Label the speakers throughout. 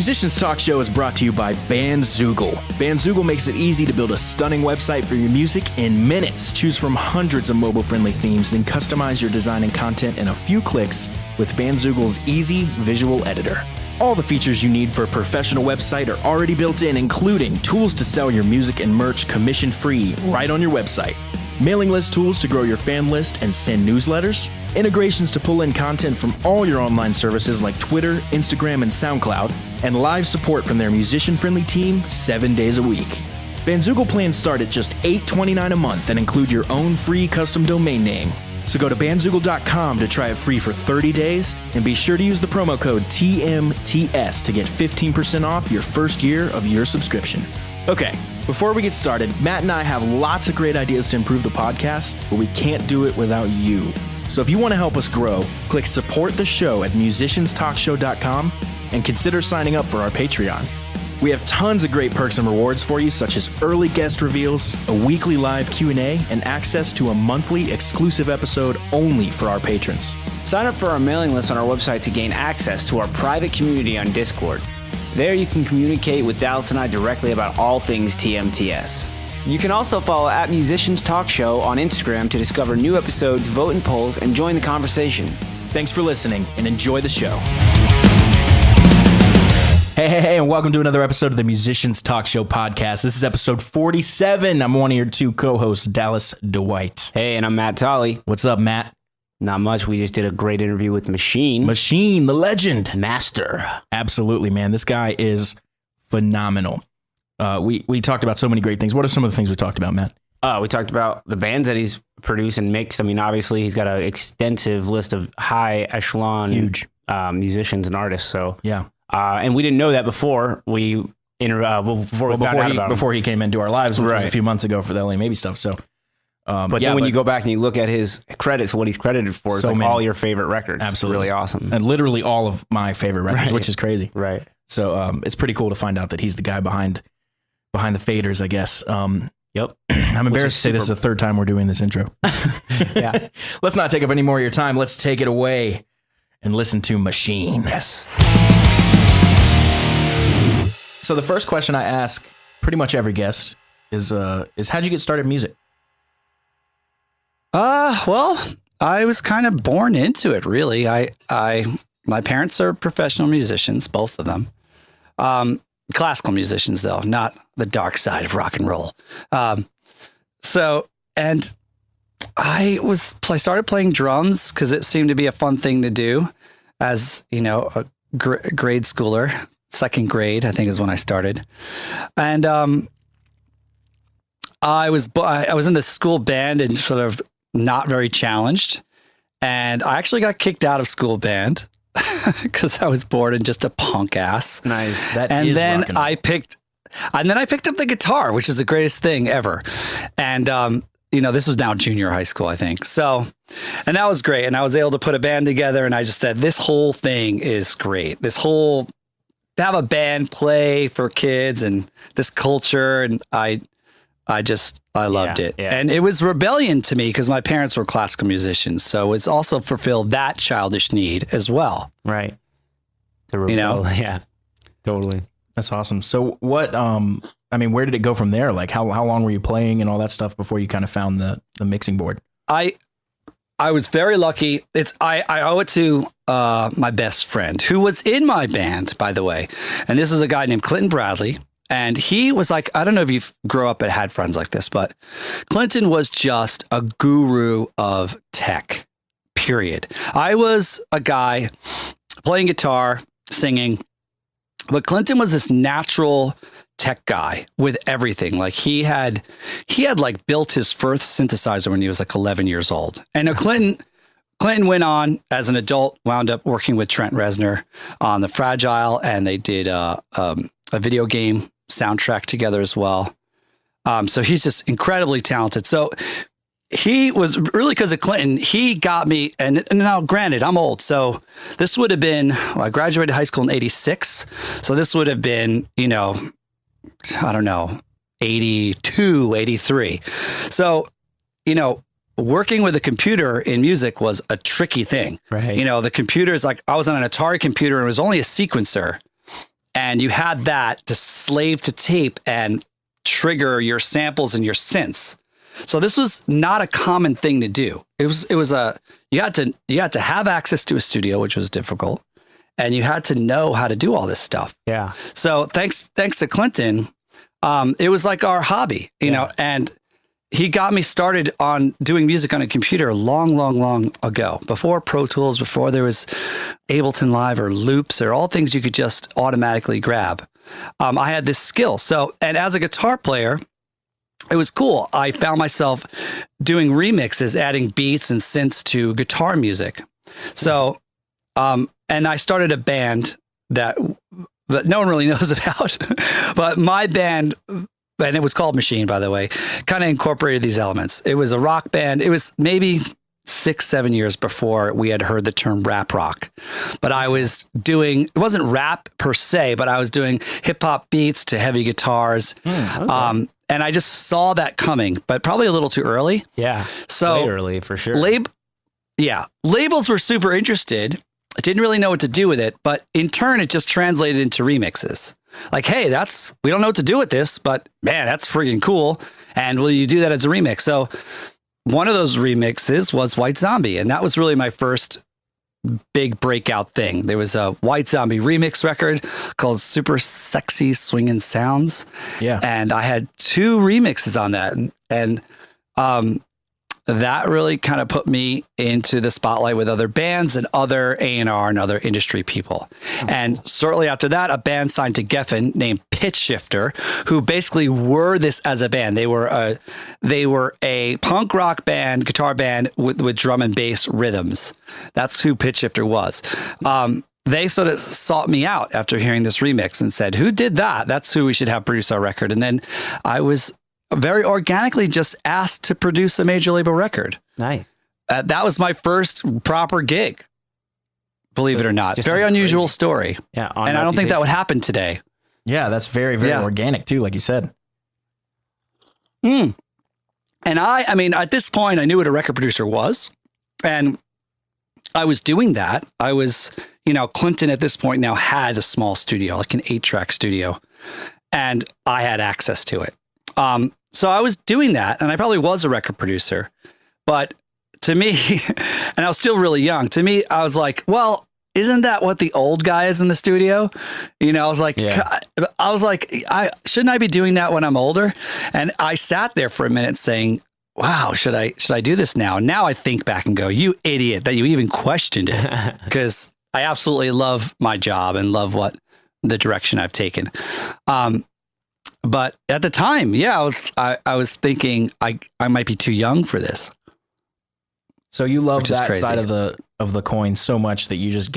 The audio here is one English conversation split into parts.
Speaker 1: Musicians Talk Show is brought to you by Bandzoogle. Bandzoogle makes it easy to build a stunning website for your music in minutes. Choose from hundreds of mobile-friendly themes, then customize your design and content in a few clicks with Bandzoogle's easy visual editor. All the features you need for a professional website are already built in, including tools to sell your music and merch commission-free right on your website, mailing list tools to grow your fan list and send newsletters, integrations to pull in content from all your online services like Twitter, Instagram, and SoundCloud, and live support from their musician-friendly team 7 days a week. Bandzoogle plans start at just $8.29 a month and include your own free custom domain name. So go to bandzoogle.com to try it free for 30 days, and be sure to use the promo code TMTS to get 15% off your first year of your subscription. Okay, before we get started, Matt and I have lots of great ideas to improve the podcast, but we can't do it without you. So if you want to help us grow, click support the show at musicianstalkshow.com and consider signing up for our Patreon. We have tons of great perks and rewards for you, such as early guest reveals, a weekly live Q&A, and access to a monthly exclusive episode only for our patrons.
Speaker 2: Sign up for our mailing list on our website to gain access to our private community on Discord. There you can communicate with Dallas and I directly about all things TMTS. You can also follow at Musicians Talk Show on Instagram to discover new episodes, vote in polls, and join the conversation.
Speaker 1: Thanks for listening, and enjoy the show. Hey, and welcome to another episode of the Musicians Talk Show podcast. This is episode 47. I'm one of your two co-hosts, Dallas Dwight.
Speaker 2: Hey, and I'm Matt Tolley.
Speaker 1: What's up, Matt?
Speaker 2: Not much. We just did a great interview with Machine.
Speaker 1: Machine, the legend.
Speaker 2: Master.
Speaker 1: Absolutely, man. This guy is phenomenal. We talked about so many great things. What are some of the things we talked about, Matt?
Speaker 2: We talked about the bands that he's produced and mixed. I mean, obviously, he's got an extensive list of high echelon
Speaker 1: Huge
Speaker 2: musicians and artists. So
Speaker 1: yeah.
Speaker 2: And we didn't know that before we
Speaker 1: before he came into our lives, which was a few months ago for the LA Maybe stuff. So,
Speaker 2: but when you go back and you look at his credits, what he's credited for is like all your favorite records.
Speaker 1: Absolutely,
Speaker 2: really awesome,
Speaker 1: and literally all of my favorite records, which is crazy.
Speaker 2: Right.
Speaker 1: So it's pretty cool to find out that he's the guy behind the faders, I guess.
Speaker 2: Yep.
Speaker 1: I'm embarrassed to say this is the third time we're doing this intro.
Speaker 2: Yeah.
Speaker 1: Let's not take up any more of your time. Let's take it away and listen to Machine.
Speaker 2: Yes.
Speaker 1: So the first question I ask pretty much every guest is how'd you get started in music?
Speaker 3: Well, I was kind of born into it, really. My parents are professional musicians, both of them. Classical musicians, though, not the dark side of rock and roll. And I started playing drums because it seemed to be a fun thing to do as, a grade schooler. Second grade, I think, is when I started. And I was in the school band and sort of not very challenged. And I actually got kicked out of school band because I was bored and just a punk ass.
Speaker 2: Nice.
Speaker 3: Then I picked up the guitar, which was the greatest thing ever. And this was now junior high school, I think. So, and that was great. And I was able to put a band together. And I just said, this whole thing is great. To have a band play for kids and this culture, and I loved it.
Speaker 2: Yeah.
Speaker 3: And it was rebellion to me because my parents were classical musicians, so it's also fulfilled that childish need as well.
Speaker 2: Right. Yeah, totally.
Speaker 1: That's awesome. So what? Where did it go from there? Like how long were you playing and all that stuff before you kind of found the mixing board?
Speaker 3: I was very lucky. I owe it to my best friend who was in my band, by the way. And this is a guy named Clinton Bradley. And he was like, I don't know if you grew up and had friends like this, but Clinton was just a guru of tech, period. I was a guy playing guitar, singing, but Clinton was this natural tech guy with everything. Like he had like built his first synthesizer when he was like 11 years old. And Clinton went on as an adult, wound up working with Trent Reznor on The Fragile, and they did a video game soundtrack together as well. So he's just incredibly talented. So he was really, because of Clinton, he got me, and now granted, I'm old. So this would have been, I graduated high school in 86. So this would have been, I don't know, 82, 83. So, working with a computer in music was a tricky thing.
Speaker 2: Right.
Speaker 3: The computer is like, I was on an Atari computer and it was only a sequencer. and you had that to slave to tape and trigger your samples and your synths. So this was not a common thing to do. It was you had to have access to a studio, which was difficult, and you had to know how to do all this stuff.
Speaker 2: Yeah.
Speaker 3: So thanks to Clinton, it was like our hobby, you know, and he got me started on doing music on a computer long ago, before Pro Tools, before there was Ableton Live or Loops or all things you could just automatically grab. I had this skill. So, and as a guitar player, it was cool. I found myself doing remixes, adding beats and synths to guitar music. So, and I started a band that no one really knows about, but my band, and it was called Machine, by the way, kind of incorporated these elements. It was a rock band. It was maybe 6-7 years before we had heard the term rap rock, but I was doing, it wasn't rap per se, but I was doing hip hop beats to heavy guitars. Okay. And I just saw that coming, but probably a little too early.
Speaker 2: Yeah.
Speaker 3: So
Speaker 2: way early for sure.
Speaker 3: Labels were super interested. I didn't really know what to do with it, but in turn, it just translated into remixes. Like, hey, we don't know what to do with this, but man, that's freaking cool. And will you do that as a remix? So one of those remixes was White Zombie. And that was really my first big breakout thing. There was a White Zombie remix record called Super Sexy Swingin' Sounds. Yeah. And I had 2 remixes on that. And that really kind of put me into the spotlight with other bands and other A&R and other industry people. And shortly after that, a band signed to Geffen named Pitch Shifter, who basically were this as a band. They were a punk rock band, guitar band with drum and bass rhythms. That's who Pitch Shifter was. They sort of sought me out after hearing this remix and said, who did that? That's who we should have produce our record. And then I was very organically just asked to produce a major label record. Nice. That was my first proper gig, believe it or not. Very unusual story. Yeah. And I don't think that would happen today.
Speaker 1: Yeah, that's very organic too, like you said.
Speaker 3: And I mean, at this point, I knew what a record producer was. And I was doing that. I was, Clinton at this point now had a small studio, like an 8-track studio. And I had access to it. So I was doing that, and I probably was a record producer, but to me, and I was still really young, to me, I was like, well, isn't that what the old guy is in the studio? I was like, shouldn't I be doing that when I'm older? And I sat there for a minute saying, wow, should I do this now? And now I think back and go, you idiot that you even questioned it, because I absolutely love my job and love the direction I've taken. But at the time, I was thinking I might be too young for this.
Speaker 1: So you love that side of the coin so much that you just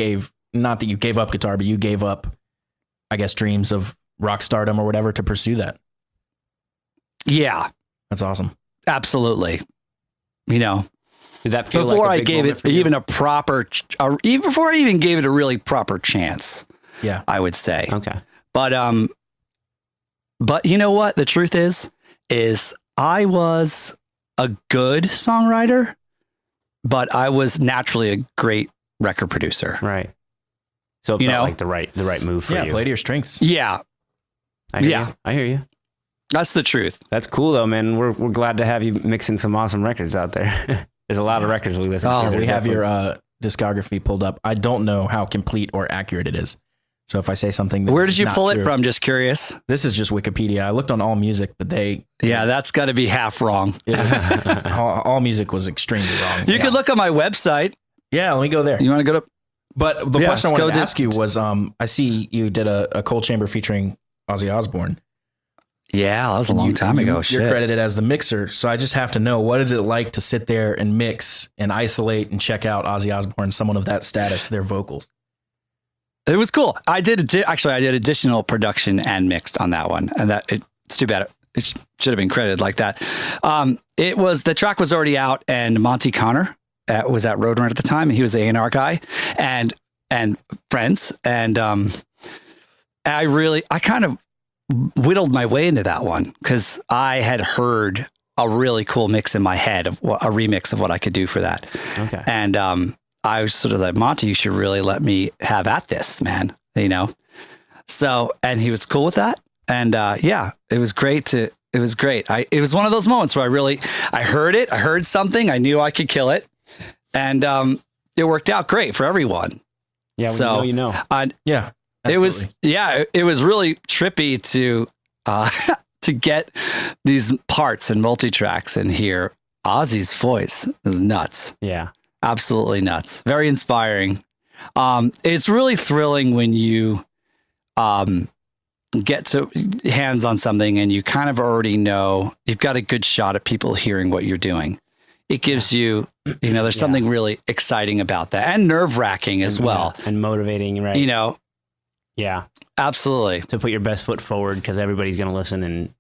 Speaker 1: not that you gave up guitar, but you gave up, I guess, dreams of rock stardom or whatever to pursue that.
Speaker 3: Yeah.
Speaker 1: That's awesome.
Speaker 3: Absolutely.
Speaker 2: Did that feel
Speaker 3: before
Speaker 2: like
Speaker 3: I gave it even a proper, even before I even gave it a really proper chance. Yeah. I would say. Okay. But you know what? The truth is I was a good songwriter, but I was naturally a great record producer.
Speaker 2: Right. So it felt like the right move for you.
Speaker 1: Yeah, play to your strengths.
Speaker 3: Yeah.
Speaker 2: I hear you.
Speaker 3: That's the truth.
Speaker 2: That's cool though, man. We're glad to have you mixing some awesome records out there. There's a lot of records we listen to.
Speaker 1: We have your discography pulled up. I don't know how complete or accurate it is. So if I say something,
Speaker 3: where did you pull it from? Just curious.
Speaker 1: This is just Wikipedia. I looked on AllMusic, but
Speaker 3: that's got to be half wrong.
Speaker 1: AllMusic was extremely wrong.
Speaker 3: You could look on my website.
Speaker 1: Yeah, let me go there.
Speaker 3: You want to go to?
Speaker 1: But the question I wanted to ask you was, I see you did a Cold Chamber featuring Ozzy Osbourne.
Speaker 3: Yeah, that was a long time ago.
Speaker 1: You're credited as the mixer, so I just have to know, what is it like to sit there and mix and isolate and check out Ozzy Osbourne, someone of that status, their vocals?
Speaker 3: It was cool. I did additional production and mixed on that one, and it's too bad it should have been credited like that. The track was already out, and Monty Connor was at Roadrunner at the time. He was the A&R guy and friends, and I kind of whittled my way into that one because I had heard a really cool mix in my head of a remix of what I could do for that. Okay, and I was sort of like, Monty, you should really let me have at this, man. So, and he was cool with that. And yeah, it was great. It was great. It was one of those moments where I heard something, I knew I could kill it. And it worked out great for everyone.
Speaker 2: Yeah, when
Speaker 3: so,
Speaker 2: you know.
Speaker 1: Yeah.
Speaker 3: Absolutely. It was really trippy to to get these parts and multi-tracks and hear Ozzy's voice. Is nuts.
Speaker 2: Yeah.
Speaker 3: Absolutely nuts. Very inspiring. It's really thrilling when you get to hands on something and you kind of already know you've got a good shot at people hearing what you're doing. It gives you, there's something really exciting about that, and nerve-wracking as well.
Speaker 2: And motivating, right? Yeah.
Speaker 3: Absolutely.
Speaker 2: To put your best foot forward because everybody's going to listen, and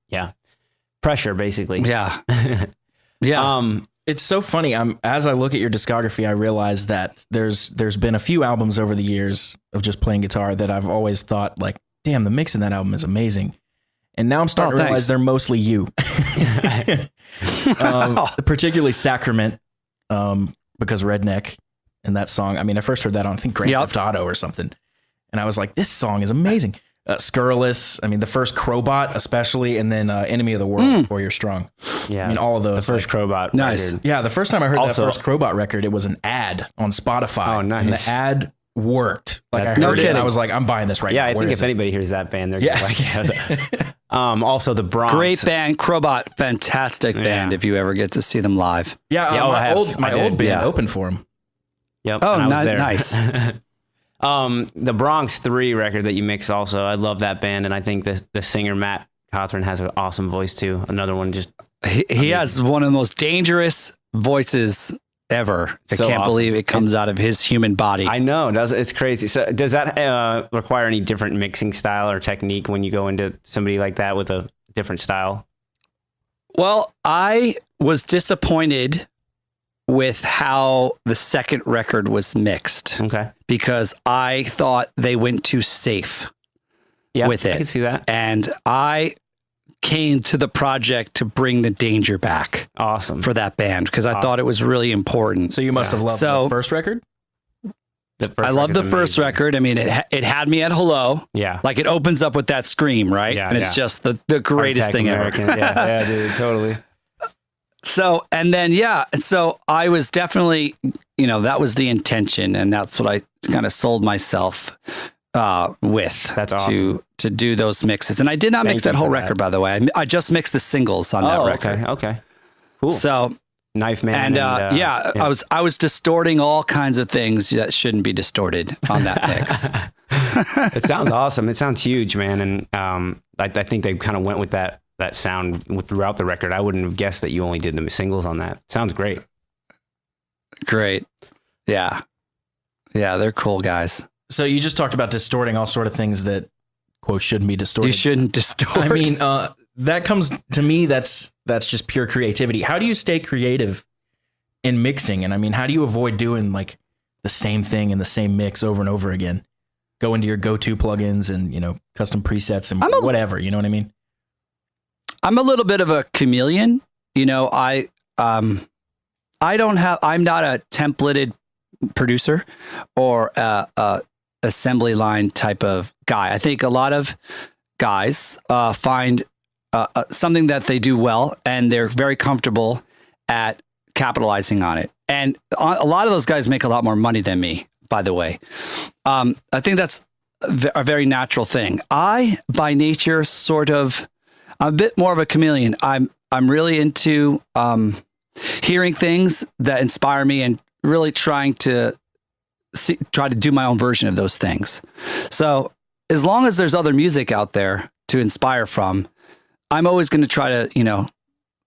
Speaker 2: pressure basically.
Speaker 3: Yeah. Yeah.
Speaker 1: It's so funny. As I look at your discography, I realize that there's been a few albums over the years of just playing guitar that I've always thought like, damn, the mix in that album is amazing. And now I'm starting to realize they're mostly you. Particularly Sacrament, because Redneck and that song. I mean, I first heard that on, I think, Grand Theft Auto or something. And I was like, this song is amazing. Scurrilous. I mean, the first Crowbot, especially, and then Enemy of the World, Before You're Strong.
Speaker 2: Yeah.
Speaker 1: I mean, all of those.
Speaker 2: The first Crowbot
Speaker 3: nice.
Speaker 2: record.
Speaker 1: Yeah, the first time I heard that first Crowbot record, it was an ad on Spotify.
Speaker 2: Oh, nice.
Speaker 1: And the ad worked. Like, I heard
Speaker 3: no
Speaker 1: it
Speaker 3: kidding.
Speaker 1: and I was like, I'm buying this right now.
Speaker 2: Yeah, I
Speaker 1: Where
Speaker 2: think
Speaker 1: is
Speaker 2: if anybody hears that band, they're
Speaker 1: Yeah.
Speaker 2: gonna like it. Also, the Bronx.
Speaker 3: Great band, Crowbot, fantastic band. If you ever get to see them live.
Speaker 1: Yeah, my old band opened for him.
Speaker 2: Yep.
Speaker 3: Oh,
Speaker 2: and I was there.
Speaker 3: nice.
Speaker 2: The Bronx 3 record that you mixed also, I love that band, and I think the singer Matt Cawthron has an awesome voice too. Another one just
Speaker 3: he has one of the most dangerous voices ever. I can't believe it comes out of his human body.
Speaker 2: I know, it's crazy. So does that require any different mixing style or technique when you go into somebody like that with a different style?
Speaker 3: Well, I was disappointed with how the second record was mixed.
Speaker 2: Okay.
Speaker 3: Because I thought they went too safe with it.
Speaker 2: I can see that.
Speaker 3: And I came to the project to bring the danger back.
Speaker 2: Awesome.
Speaker 3: For that band, because I thought it was really important.
Speaker 1: So you must have loved the first record?
Speaker 3: I love the first record. I mean, it had me at hello.
Speaker 2: Yeah.
Speaker 3: Like it opens up with that scream, right?
Speaker 2: Yeah,
Speaker 3: and it's just the greatest thing
Speaker 2: American.
Speaker 3: ever.
Speaker 2: Yeah, dude, totally.
Speaker 3: So, and then, and so I was definitely, that was the intention, and that's what I kind of sold myself with.
Speaker 2: That's awesome.
Speaker 3: To do those mixes. And I did not mix that whole record, by the way. I just mixed the singles on that record.
Speaker 2: Okay. Cool.
Speaker 3: So,
Speaker 2: Knife Man.
Speaker 3: And I was distorting all kinds of things that shouldn't be distorted on that mix.
Speaker 2: It sounds awesome. It sounds huge, man. And I think they kind of went with that sound throughout the record. I wouldn't have guessed that you only did the singles on that. Sounds great.
Speaker 3: Great. Yeah. Yeah, they're cool guys.
Speaker 1: So you just talked about distorting all sort of things that, quote, shouldn't be distorted.
Speaker 3: You shouldn't distort.
Speaker 1: I mean, that comes to me, that's just pure creativity. How do you stay creative in mixing? And I mean, how do you avoid doing like the same thing in the same mix over and over again? Go into your go-to plugins and, custom presets and whatever, you know what I mean?
Speaker 3: I'm a little bit of a chameleon. I'm not a templated producer or a assembly line type of guy. I think a lot of guys find something that they do well, and they're very comfortable at capitalizing on it. And a lot of those guys make a lot more money than me, by the way. I think that's a very natural thing. I, by nature, I'm a bit more of a chameleon. I'm really into hearing things that inspire me and really trying to try to do my own version of those things. So as long as there's other music out there to inspire from, I'm always going to try to,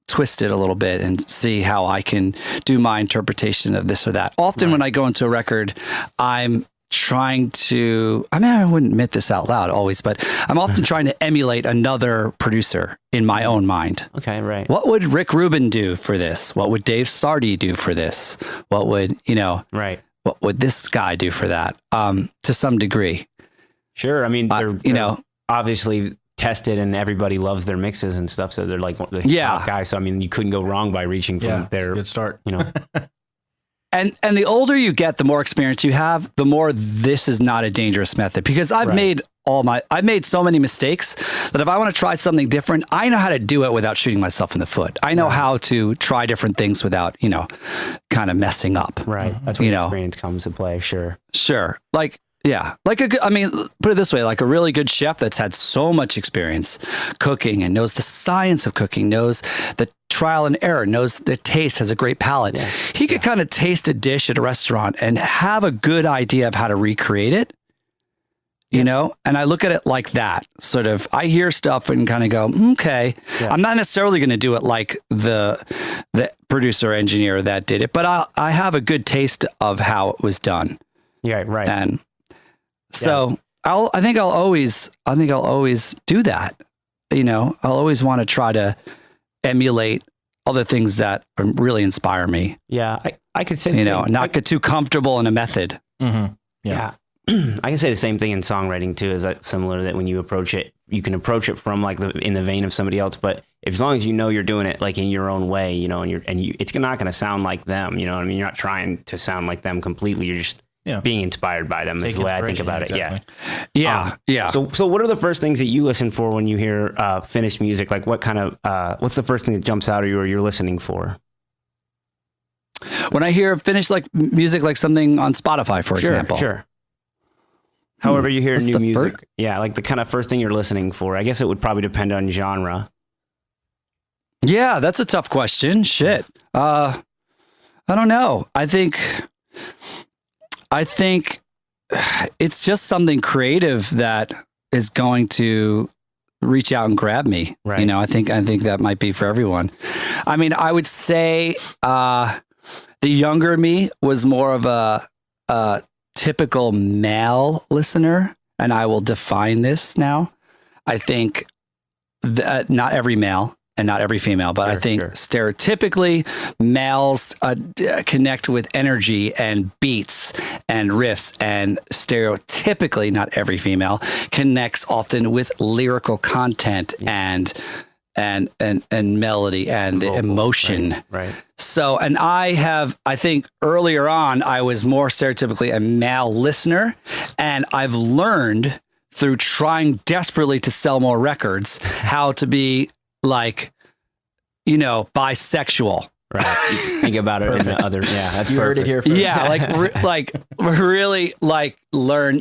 Speaker 3: twist it a little bit and see how I can do my interpretation of this or that. Often when I go into a record, I'm trying to, I wouldn't admit this out loud always, but I'm often trying to emulate another producer in my own mind.
Speaker 2: Okay, right.
Speaker 3: What would Rick Rubin do for this? What would Dave Sardy do for this? What would,
Speaker 2: right.
Speaker 3: What would this guy do for that? To some degree.
Speaker 2: Sure. I mean, they're obviously tested and everybody loves their mixes and stuff. So they're like the top guys. So, I mean, you couldn't go wrong by reaching from their
Speaker 1: good start,
Speaker 3: And the older you get, the more experience you have, the more this is not a dangerous method, because I've made I've made so many mistakes that if I want to try something different, I know how to do it without shooting myself in the foot. I know how to try different things without, kind of messing up.
Speaker 4: Right. That's where experience comes to play. Sure.
Speaker 3: Like, yeah. Put it this way, like a really good chef that's had so much experience cooking and knows the science of cooking, knows the trial and error, knows the taste, has a great palate. Yeah. He could kind of taste a dish at a restaurant and have a good idea of how to recreate it, and I look at it like that. Sort of, I hear stuff and kind of go, okay, I'm not necessarily going to do it like the producer engineer that did it, but I have a good taste of how it was done.
Speaker 4: Yeah, right.
Speaker 3: And so I think I'll always do that. I'll always want to try to emulate other things that really inspire me.
Speaker 4: Yeah, I could say the same.
Speaker 3: Not get too comfortable in a method.
Speaker 4: Mm-hmm. Yeah. I can say the same thing in songwriting too. Is that similar? That when you approach it, you can approach it from like in the vein of somebody else, but as long as you're doing it like in your own way, it's not going to sound like them. You know what I mean? You're not trying to sound like them completely. You're just being inspired by them is the way I think about it.
Speaker 3: Exactly. Yeah.
Speaker 4: So what are the first things that you listen for when you hear finished music? Like what kind of, what's the first thing that jumps out at you or you're listening for?
Speaker 3: When I hear finished like music, like something on Spotify, for example.
Speaker 4: Sure. However you hear new music. Yeah. Like the kind of first thing you're listening for. I guess it would probably depend on genre.
Speaker 3: Yeah, that's a tough question. Shit. I don't know. I think it's just something creative that is going to reach out and grab me.
Speaker 4: Right.
Speaker 3: I think that might be for everyone. I mean, I would say the younger me was more of a typical male listener, and I will define this now. I think that not every male and not every female, but I think stereotypically males connect with energy and beats and riffs, and stereotypically not every female connects often with lyrical content and melody and the emotion.
Speaker 4: Right.
Speaker 3: So, and I think earlier on, I was more stereotypically a male listener, and I've learned through trying desperately to sell more records how to be like, bisexual.
Speaker 4: Right. Think about it in the other. Yeah, that's
Speaker 1: you heard it here first.
Speaker 3: Yeah, like really like learn,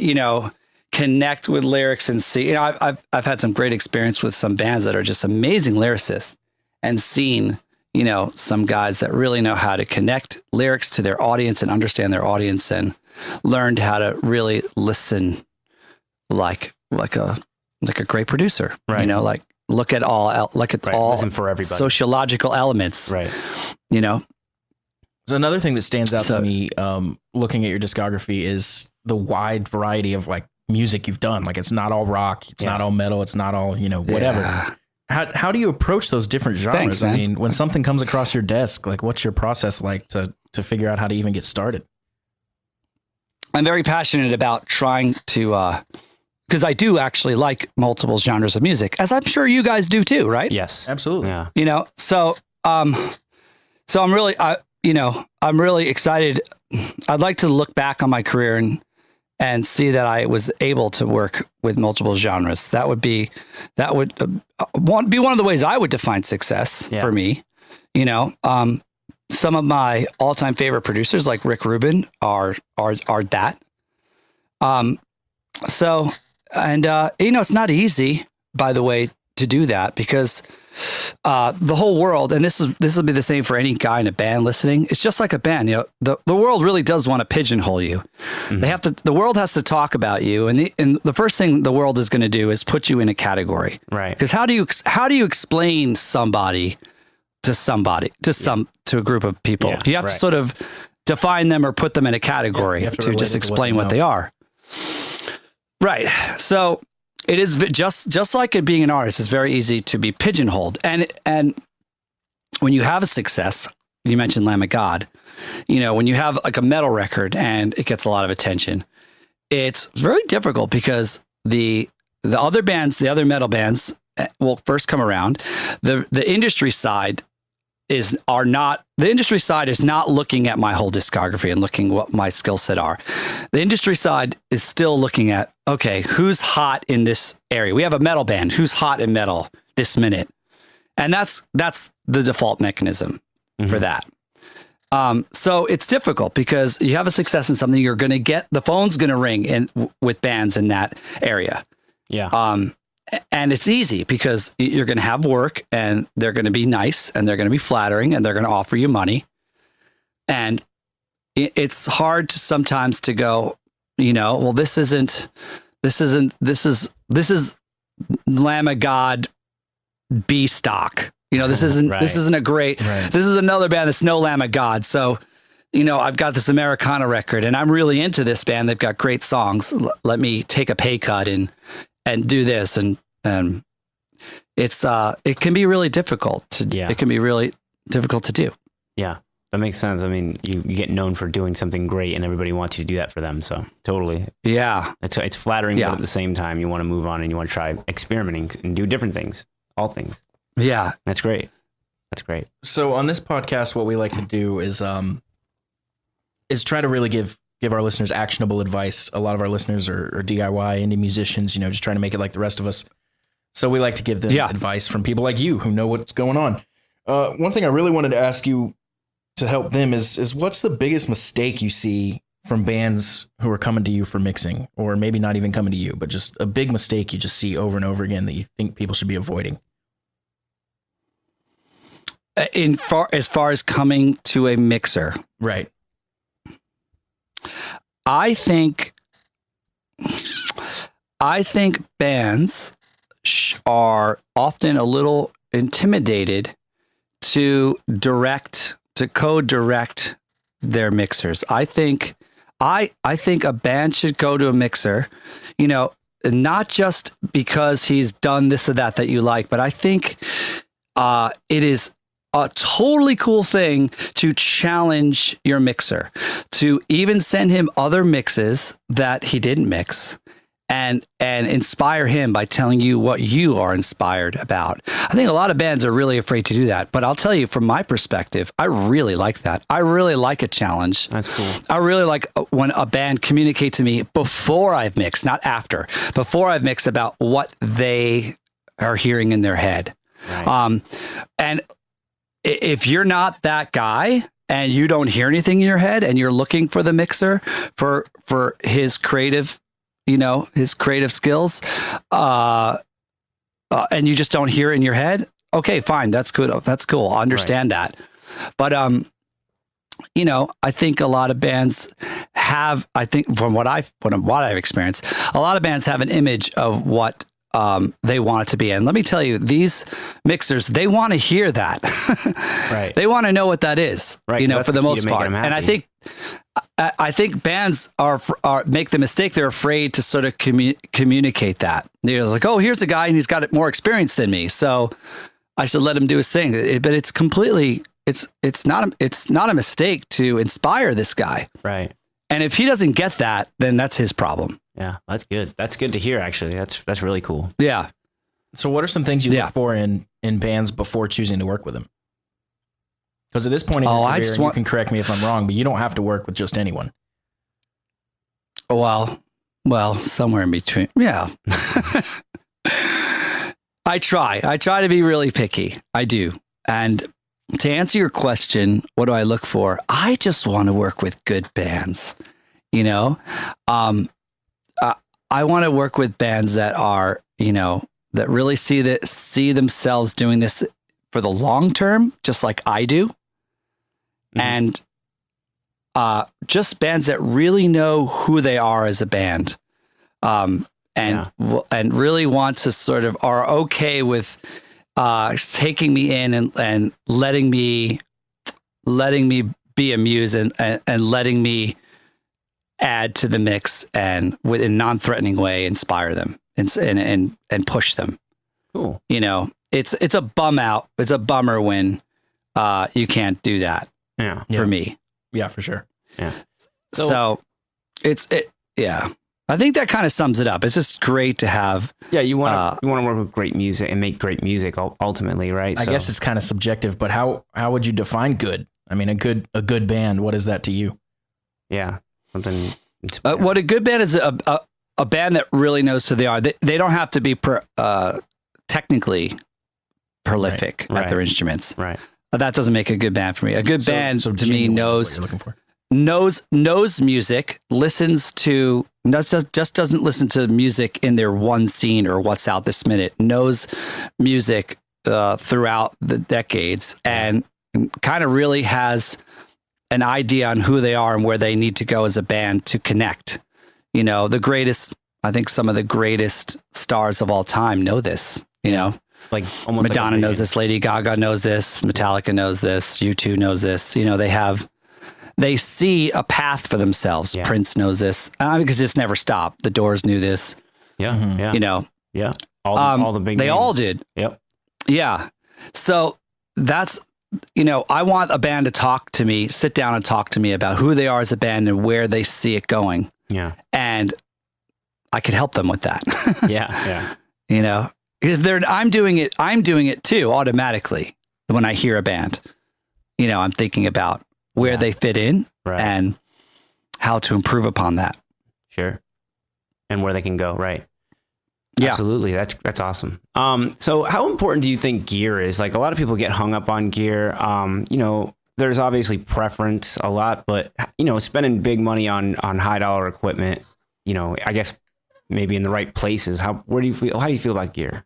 Speaker 3: connect with lyrics and see. I've had some great experience with some bands that are just amazing lyricists, and seen some guys that really know how to connect lyrics to their audience and understand their audience, and learned how to really listen like a great producer.
Speaker 4: Right.
Speaker 3: Like look at all
Speaker 4: listen for everybody.
Speaker 3: Sociological elements.
Speaker 4: Right.
Speaker 1: So another thing that stands out to me, looking at your discography, is the wide variety of like music you've done. Like it's not all rock, it's not all metal, it's not all, whatever. Yeah. How do you approach those different genres?
Speaker 3: Thanks, man.
Speaker 1: I mean, when something comes across your desk, like what's your process like to figure out how to even get started?
Speaker 3: I'm very passionate about trying to, because I do actually like multiple genres of music, as I'm sure you guys do too, right?
Speaker 4: Yes,
Speaker 1: absolutely.
Speaker 4: Yeah.
Speaker 3: So I'm really, I'm really excited. I'd like to look back on my career and see that I was able to work with multiple genres. That would be one of the ways I would define success for me. Some of my all-time favorite producers, like Rick Rubin, are that. So, and it's not easy, by the way, to do that, because the whole world, and this will be the same for any guy in a band listening. It's just like a band. The world really does want to pigeonhole you. Mm-hmm. The world has to talk about you, and the first thing the world is going to do is put you in a category.
Speaker 4: Right.
Speaker 3: Because how do you explain somebody to a group of people? You have to sort of define them or put them in a category to just explain what they are. Right. So it is just like it being an artist, it's very easy to be pigeonholed. And when you have a success, you mentioned Lamb of God, when you have like a metal record and it gets a lot of attention, it's very difficult because the other bands, the other metal bands will first come around. The industry side the industry side is not looking at my whole discography and looking what my skill set are. The industry side is still looking at, okay, who's hot in this area? We have a metal band. Who's hot in metal this minute? And that's the default mechanism for that. So it's difficult because you have a success in something, you're going to get, the phone's going to ring with bands in that area.
Speaker 4: Yeah.
Speaker 3: And it's easy because you're going to have work and they're going to be nice and they're going to be flattering and they're going to offer you money. And it's hard to sometimes to go, well, this is Lamb of God B stock. This isn't a great, this is another band that's no Lamb of God. So, I've got this Americana record and I'm really into this band. They've got great songs. Let me take a pay cut and do this. And it's, it can be really difficult it can be really difficult to do.
Speaker 4: Yeah, that makes sense. I mean, you get known for doing something great and everybody wants you to do that for them. So totally.
Speaker 3: Yeah.
Speaker 4: It's flattering, but at the same time, you want to move on and you want to try experimenting and do different things, all things.
Speaker 3: Yeah.
Speaker 4: That's great. That's great.
Speaker 1: So on this podcast, what we like to do is try to really give our listeners actionable advice. A lot of our listeners are DIY indie musicians, just trying to make it like the rest of us. So we like to give them advice from people like you who know what's going on. One thing I really wanted to ask you to help them is what's the biggest mistake you see from bands who are coming to you for mixing, or maybe not even coming to you, but just a big mistake you just see over and over again that you think people should be avoiding?
Speaker 3: As far as coming to a mixer.
Speaker 1: Right.
Speaker 3: I think bands are often a little intimidated to co-direct their mixers. I think a band should go to a mixer, not just because he's done this or that you like, but I think it is a totally cool thing to challenge your mixer, to even send him other mixes that he didn't mix and inspire him by telling you what you are inspired about. I think a lot of bands are really afraid to do that, but I'll tell you from my perspective, I really like that. I really like a challenge.
Speaker 4: That's cool.
Speaker 3: I really like when a band communicates to me before I've mixed, not after, before I've mixed, about what they are hearing in their head.
Speaker 4: Right.
Speaker 3: And if you're not that guy and you don't hear anything in your head and you're looking for the mixer for his creative, his creative skills, and you just don't hear it in your head, okay, fine. That's good. That's cool. I understand that. But, I think a lot of bands have, from what I've experienced, a lot of bands have an image of what they want it to be. And let me tell you, these mixers, they want to hear that.
Speaker 4: Right.
Speaker 3: They want to know what that is,
Speaker 4: right,
Speaker 3: for the most part. And I think bands are make the mistake. They're afraid to sort of communicate that. They're like, oh, here's a guy and he's got more experience than me, so I should let him do his thing. But it's completely, it's not a mistake to inspire this guy.
Speaker 4: Right.
Speaker 3: And if he doesn't get that, then that's his problem.
Speaker 4: Yeah, that's good. That's good to hear, actually. That's really cool.
Speaker 3: Yeah.
Speaker 1: So what are some things you look for in bands before choosing to work with them? Because at this point in your career, you can correct me if I'm wrong, but you don't have to work with just anyone.
Speaker 3: Well, somewhere in between. Yeah. I try to be really picky. I do. And to answer your question, what do I look for? I just want to work with good bands, I want to work with bands that are, that really see themselves doing this for the long term, just like I do. Mm-hmm. And just bands that really know who they are as a band, and really want to sort of are okay with taking me in and letting me be a muse and letting me add to the mix and with a non-threatening way inspire them and push them.
Speaker 4: Cool.
Speaker 3: It's a bum out. It's a bummer when you can't do that.
Speaker 4: Yeah.
Speaker 3: For me.
Speaker 1: Yeah, for sure.
Speaker 4: Yeah.
Speaker 3: So yeah. I think that kind of sums it up. It's just great to have.
Speaker 4: Yeah, you want to work with great music and make great music ultimately, right?
Speaker 1: I guess it's kind of subjective, but how would you define good? I mean, a good band. What is that to you?
Speaker 4: Yeah, something.
Speaker 3: What a good band is a band that really knows who they are. They don't have to be technically prolific at their instruments.
Speaker 4: Right.
Speaker 3: That doesn't make a good band for me. A good band to me knows
Speaker 1: what you're looking for.
Speaker 3: knows music, listens to just doesn't listen to music in their one scene or what's out this minute. Knows music throughout the decades and kind of really has an idea on who they are and where they need to go as a band to connect. You know, I think some of the greatest stars of all time know this, you know.
Speaker 4: Like almost
Speaker 3: Madonna
Speaker 4: like
Speaker 3: knows this, Lady Gaga knows this, Metallica knows this, U2 knows this. You know, they see a path for themselves.
Speaker 4: Yeah.
Speaker 3: Prince knows this. Because it's never stopped. The Doors knew this.
Speaker 4: Yeah, yeah.
Speaker 3: You know.
Speaker 4: Yeah. All the big
Speaker 3: They
Speaker 4: names.
Speaker 3: all did.
Speaker 4: Yep.
Speaker 3: Yeah. So that's, you know, I want a band to talk to me, sit down and talk to me about who they are as a band and where they see it going.
Speaker 4: Yeah.
Speaker 3: And I could help them with that.
Speaker 4: Yeah. Yeah.
Speaker 3: You know, if I'm doing it too automatically when I hear a band. You know, I'm thinking about where they fit in and how to improve upon that.
Speaker 4: Sure. And where they can go. Right.
Speaker 3: Yeah.
Speaker 4: Absolutely. That's awesome. So how important do you think gear is? Like a lot of people get hung up on gear. You know, there's obviously preference a lot, but you know, spending big money on high dollar equipment, you know, I guess maybe in the right places. How do you feel about gear?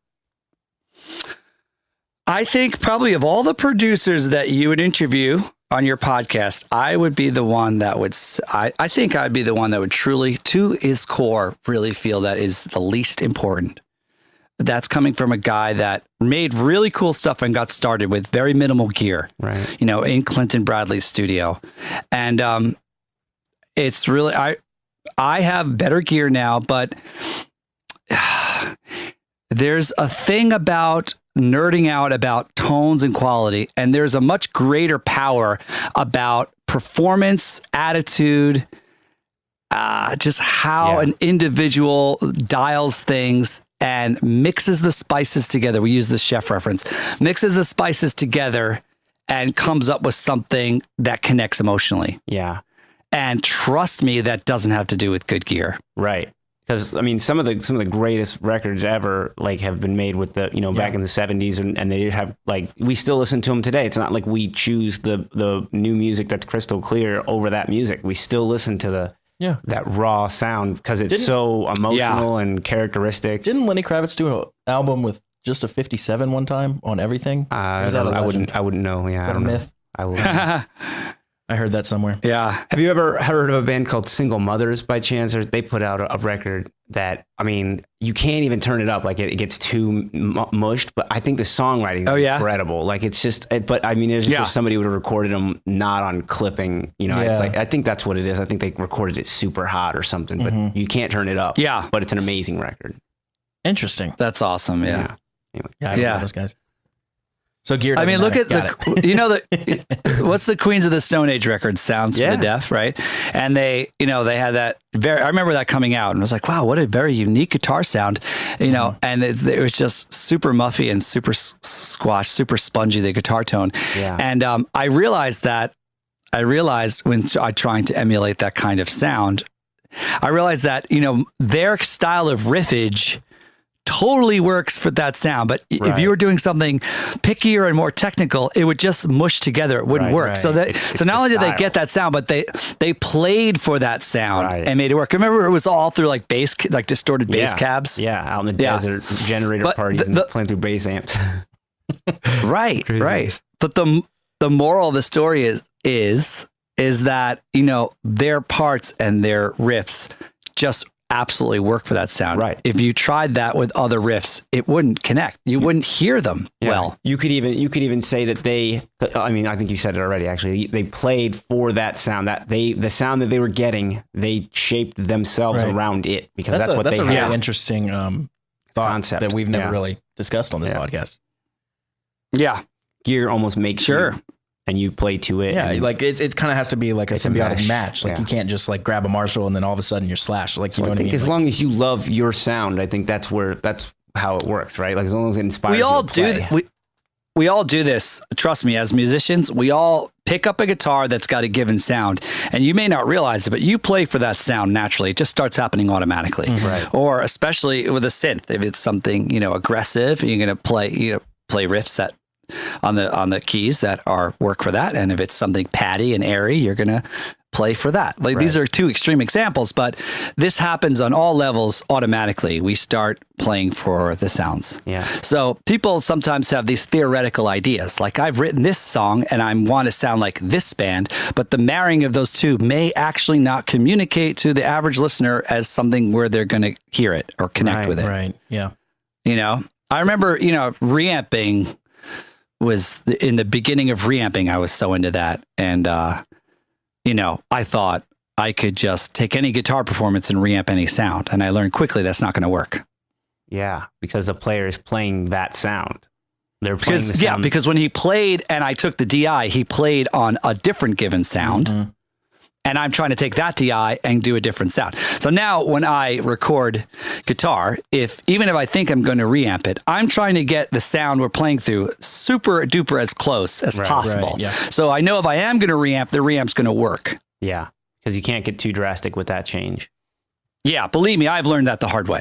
Speaker 3: I think probably of all the producers that you would interview on your podcast, I would be the one that would, I think I'd be the one that would truly, to his core, really feel that is the least important. That's coming from a guy that made really cool stuff and got started with very minimal gear,
Speaker 4: Right.
Speaker 3: you know, in Clinton Bradley's studio. And it's really, I have better gear now, but there's a thing about nerding out about tones and quality, and there's a much greater power about performance, attitude, just how an individual dials things and mixes the spices together. We use the chef reference, mixes the spices together and comes up with something that connects emotionally.
Speaker 4: Yeah.
Speaker 3: And trust me, that doesn't have to do with good gear.
Speaker 4: Right. Because I mean, some of the greatest records ever like have been made with the, you know, back in the 70s and they have like, we still listen to them today. It's not like we choose the new music that's crystal clear over that music. We still listen to that raw sound because it's so emotional and characteristic.
Speaker 1: Didn't Lenny Kravitz do an album with just a 57 one time on everything?
Speaker 4: I wouldn't know. Yeah.
Speaker 1: Is that a myth?
Speaker 4: I will.
Speaker 1: I heard that somewhere.
Speaker 3: Yeah.
Speaker 4: Have you ever heard of a band called Single Mothers by chance? Or they put out a record that, I mean, you can't even turn it up. Like it gets too mushed, but I think the songwriting is incredible. Like it's just, but I mean, it's just somebody would have recorded them not on clipping, you know, it's like, I think that's what it is. I think they recorded it super hot or something, but you can't turn it up.
Speaker 3: Yeah.
Speaker 4: But it's an amazing record.
Speaker 1: Interesting.
Speaker 3: That's awesome. Yeah.
Speaker 4: Anyway.
Speaker 1: I know those guys. So gear.
Speaker 3: I mean, look at you know, what's the Queens of the Stone Age record, Sounds for the Deaf, right? And they, you know, they had that I remember that coming out and I was like, wow, what a very unique guitar sound, you know, and it was just super muffy and super squash, super spongy, the guitar tone.
Speaker 4: Yeah.
Speaker 3: And I realized when I trying to emulate that kind of sound, I realized that, you know, their style of riffage totally works for that sound. But if you were doing something pickier and more technical, it would just mush together. It wouldn't work. Right. So that so not only did they get that sound, but they played for that sound and made it work. Remember, it was all through like bass, like distorted bass cabs.
Speaker 4: Yeah, out in the desert, generator parties and playing through bass amps.
Speaker 3: Right. But the moral of the story is that, you know, their parts and their riffs just absolutely work for that sound.
Speaker 4: Right.
Speaker 3: If you tried that with other riffs, it wouldn't connect. You wouldn't hear them well.
Speaker 4: You could even say that I mean, I think you said it already, actually. They played for that sound, the sound that they were getting, they shaped themselves around it because that's what they had.
Speaker 1: That's a really interesting thought concept that we've never really discussed on this podcast.
Speaker 3: Yeah.
Speaker 4: Gear almost makes you, and you play to it.
Speaker 1: Yeah,
Speaker 4: and
Speaker 1: like it kind of has to be like a symbiotic
Speaker 4: mesh.
Speaker 1: match. Like
Speaker 4: Yeah.
Speaker 1: you can't just like grab a Marshall and then all of a sudden you're Slash. Like you know
Speaker 4: I
Speaker 1: what I
Speaker 4: think
Speaker 1: mean?
Speaker 4: as
Speaker 1: Like,
Speaker 4: long as you love your sound, I think that's how it works, right? Like as long as it inspires
Speaker 3: We all
Speaker 4: you to
Speaker 3: do.
Speaker 4: play.
Speaker 3: We all do this. Trust me, as musicians, we all pick up a guitar that's got a given sound, and you may not realize it, but you play for that sound naturally. It just starts happening automatically.
Speaker 4: Right.
Speaker 3: Or especially with a synth, if it's something aggressive, you're gonna play riffs that on the keys that are work for that, and if it's something patty and airy, you're gonna play for that. Like these are two extreme examples, but this happens on all levels automatically. We start playing for the sounds.
Speaker 4: Yeah.
Speaker 3: So people sometimes have these theoretical ideas, like I've written this song and I want to sound like this band, but the marrying of those two may actually not communicate to the average listener as something where they're going to hear it or connect with it.
Speaker 1: right. Yeah.
Speaker 3: I remember, reamping was in the beginning of reamping. I was so into that. And, I thought I could just take any guitar performance and reamp any sound. And I learned quickly that's not going to work.
Speaker 4: Yeah, because the player is playing that sound. They're playing the sound.
Speaker 3: Yeah, because when he played and I took the DI, he played on a different given sound.
Speaker 1: Mm-hmm.
Speaker 3: And I'm trying to take that DI and do a different sound. So now when I record guitar, even if I think I'm going to reamp it, I'm trying to get the sound we're playing through super duper as close as possible.
Speaker 1: right, yeah.
Speaker 3: So I know if I am going to reamp, the reamp's going to work.
Speaker 4: Yeah, because you can't get too drastic with that change.
Speaker 3: Yeah, believe me, I've learned that the hard way.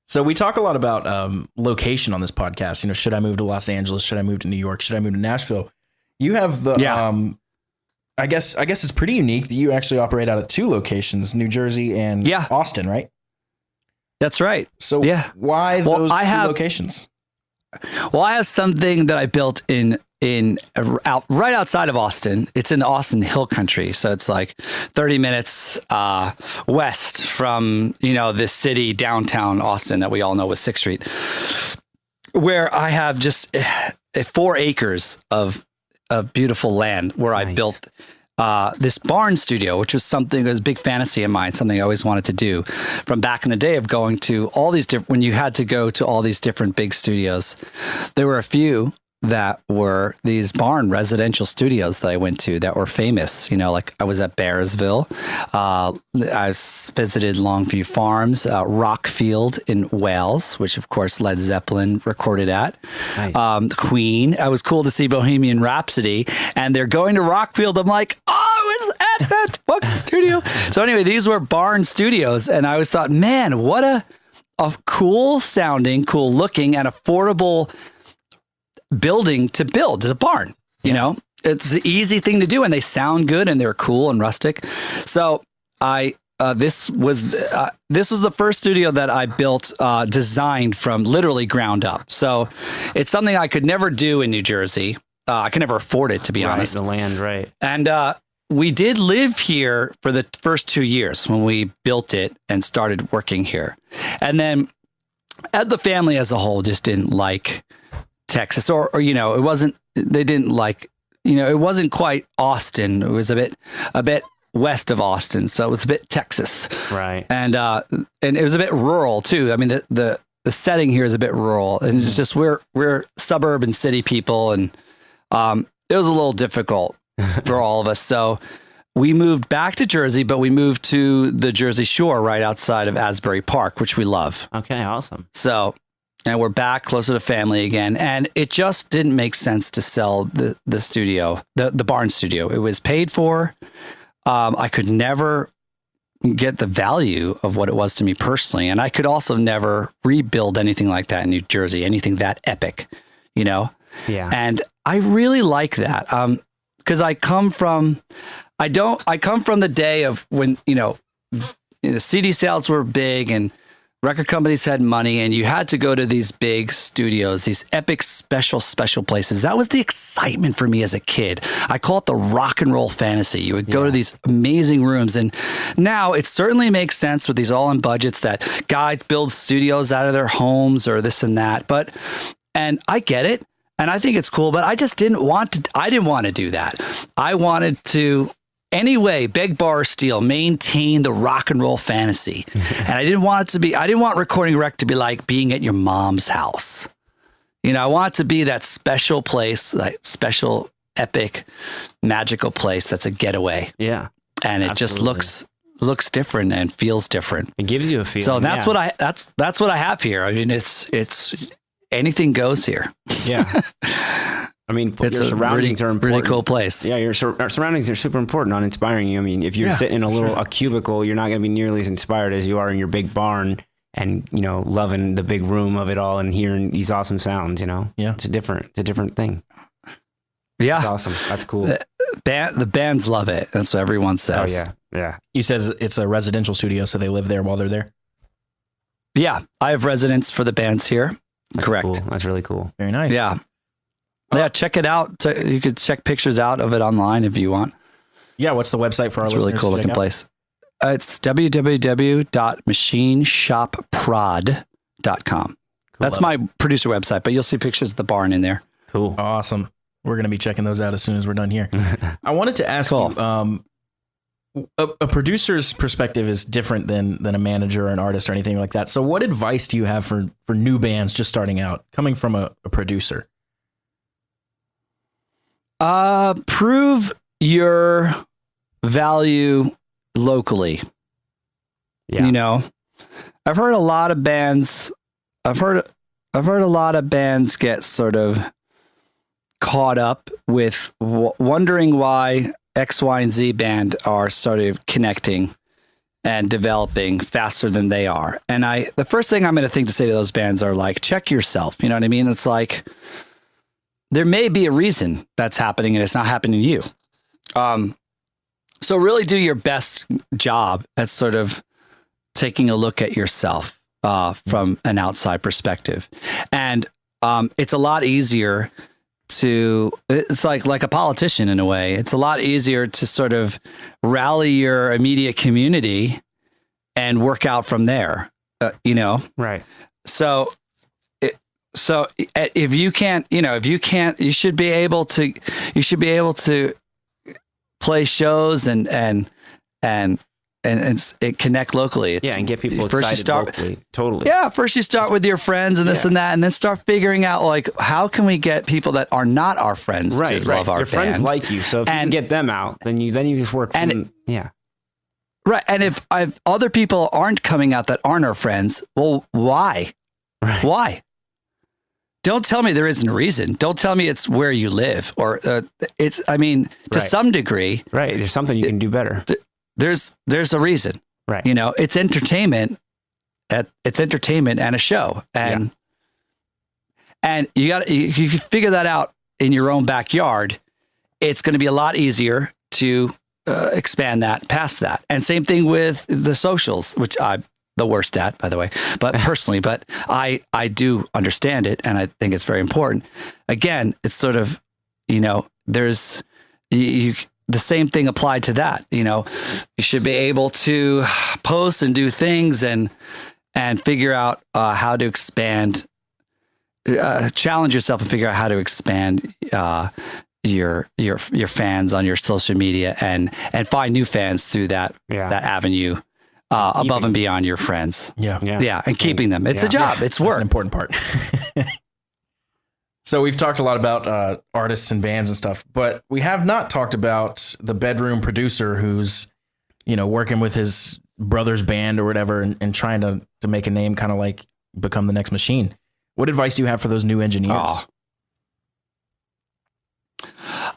Speaker 1: So we talk a lot about location on this podcast. Should I move to Los Angeles? Should I move to New York? Should I move to Nashville? You have the I guess it's pretty unique that you actually operate out of two locations, New Jersey and Austin, right?
Speaker 3: That's right.
Speaker 1: So why those two locations?
Speaker 3: Well, I have something that I built right outside of Austin. It's in Austin Hill Country, so it's like 30 minutes west from this city downtown Austin that we all know with 6th Street, where I have just 4 acres of beautiful land where I built this barn studio, which was something that was a big fantasy of mine, something I always wanted to do from back in the day of going to all these different, when you had to go to all these different big studios. There were a few that were these barn residential studios that I went to that were famous. Like I was at Bearsville. I visited Longview Farms, Rockfield in Wales, which of course Led Zeppelin recorded at. Nice. Queen. It was cool to see Bohemian Rhapsody, and they're going to Rockfield. I'm like, I was at that fucking studio. So anyway, these were barn studios, and I always thought, man, what a cool sounding, cool looking, and affordable building to build. It's a barn, it's an easy thing to do, and they sound good and they're cool and rustic. So this was the first studio that I built, designed from literally ground up. So it's something I could never do in New Jersey. I could never afford it, to be honest.
Speaker 4: The land, right.
Speaker 3: And we did live here for the first 2 years when we built it and started working here. And then the family as a whole just didn't like Texas, or it wasn't, they didn't like, it wasn't quite Austin. It was a bit west of Austin. So it was a bit Texas.
Speaker 4: Right.
Speaker 3: And it was a bit rural too. I mean, the setting here is a bit rural, and it's just, we're suburban city people. And it was a little difficult for all of us. So we moved back to Jersey, but we moved to the Jersey Shore right outside of Asbury Park, which we love.
Speaker 4: Okay. Awesome.
Speaker 3: So, and we're back closer to family again. And it just didn't make sense to sell the studio, the barn studio. It was paid for. I could never get the value of what it was to me personally. And I could also never rebuild anything like that in New Jersey, anything that epic,
Speaker 4: Yeah.
Speaker 3: And I really like that. Because I come from the day of when, the CD sales were big and record companies had money, and you had to go to these big studios, these epic special places. That was the excitement for me as a kid. I call it the rock and roll fantasy. You would go to these amazing rooms, and now it certainly makes sense with these all-in budgets that guys build studios out of their homes or this and that. And I get it, and I think it's cool, but I just didn't want to do that. I wanted to, anyway, beg, borrow, steal, maintain the rock and roll fantasy. And I didn't want Recording Rec to be like being at your mom's house. I want it to be that special place, like special, epic, magical place that's a getaway.
Speaker 4: Yeah.
Speaker 3: And it just looks different and feels different.
Speaker 4: It gives you a feeling.
Speaker 3: So that's what I have here. I mean, it's anything goes here.
Speaker 4: Yeah. I mean,
Speaker 3: It's
Speaker 4: your
Speaker 3: a
Speaker 4: surroundings are important.
Speaker 3: really cool place.
Speaker 4: Yeah, your surroundings are super important on inspiring you. I mean, if you're sitting in a cubicle, you're not going to be nearly as inspired as you are in your big barn and, loving the big room of it all and hearing these awesome sounds,
Speaker 1: Yeah.
Speaker 4: It's a different thing.
Speaker 3: Yeah.
Speaker 4: It's awesome. That's cool.
Speaker 3: The bands love it. That's what everyone
Speaker 4: Oh,
Speaker 3: says.
Speaker 4: yeah. Yeah.
Speaker 1: You said it's a residential studio, so they live there while they're there.
Speaker 3: Yeah. I have residents for the bands here.
Speaker 4: That's
Speaker 3: Correct.
Speaker 4: cool. That's really cool.
Speaker 1: Very nice.
Speaker 3: Yeah. Yeah. Check it out. You could check pictures out of it online if you want.
Speaker 1: Yeah. What's the website for our
Speaker 3: It's a really
Speaker 1: listeners
Speaker 3: cool
Speaker 1: to check
Speaker 3: looking
Speaker 1: out?
Speaker 3: place. It's www.machineshopprod.com.
Speaker 4: Cool.
Speaker 3: That's my producer website, but you'll see pictures of the barn in there.
Speaker 4: Cool.
Speaker 1: Awesome. We're going to be checking those out as soon as we're done here. I wanted to ask
Speaker 3: Cool.
Speaker 1: you, a producer's perspective is different than a manager or an artist or anything like that. So what advice do you have for new bands just starting out, coming from a producer?
Speaker 3: Prove your value locally.
Speaker 4: Yeah.
Speaker 3: I've heard a lot of bands. I've heard a lot of bands get sort of caught up with wondering why X, Y, and Z band are sort of connecting and developing faster than they are. And the first thing I'm going to think to say to those bands are like, check yourself. You know what I mean? It's like, there may be a reason that's happening and it's not happening to you. So really do your best job at sort of taking a look at yourself from an outside perspective. And it's a lot easier it's like a politician in a way. It's a lot easier to sort of rally your immediate community and work out from there,
Speaker 4: Right.
Speaker 3: So if you can't, you should be able to play shows and connect locally.
Speaker 4: And get people
Speaker 3: first
Speaker 4: excited locally. Totally.
Speaker 3: Yeah. First you start with your friends and this and that, and then start figuring out like, how can we get people that are not our friends to love our
Speaker 4: Your
Speaker 3: band?
Speaker 4: friends like you. So if you can get them out, then you just work from,
Speaker 3: Right. And if other people aren't coming out that aren't our friends, well, why?
Speaker 4: Right.
Speaker 3: Why? Don't tell me there isn't a reason. Don't tell me it's where you live or to some degree.
Speaker 4: Right. There's something you can do better.
Speaker 3: There's a reason.
Speaker 4: Right.
Speaker 3: It's entertainment. It's entertainment and a show. And you can figure that out in your own backyard. It's going to be a lot easier to expand that past that. And same thing with the socials, which I'm the worst at, by the way, but personally, but I do understand it. And I think it's very important. Again, it's sort of, there's the same thing applied to that. You should be able to post and do things and figure out how to expand, challenge yourself and figure out how to expand your fans on your social media and find new fans through that avenue above and beyond your friends.
Speaker 1: Yeah.
Speaker 3: And keeping them. It's a job. It's work.
Speaker 1: That's an important part. So we've talked a lot about artists and bands and stuff, but we have not talked about the bedroom producer who's, working with his brother's band or whatever and trying to make a name, kind of like become the next Machine. What advice do you have for those new engineers?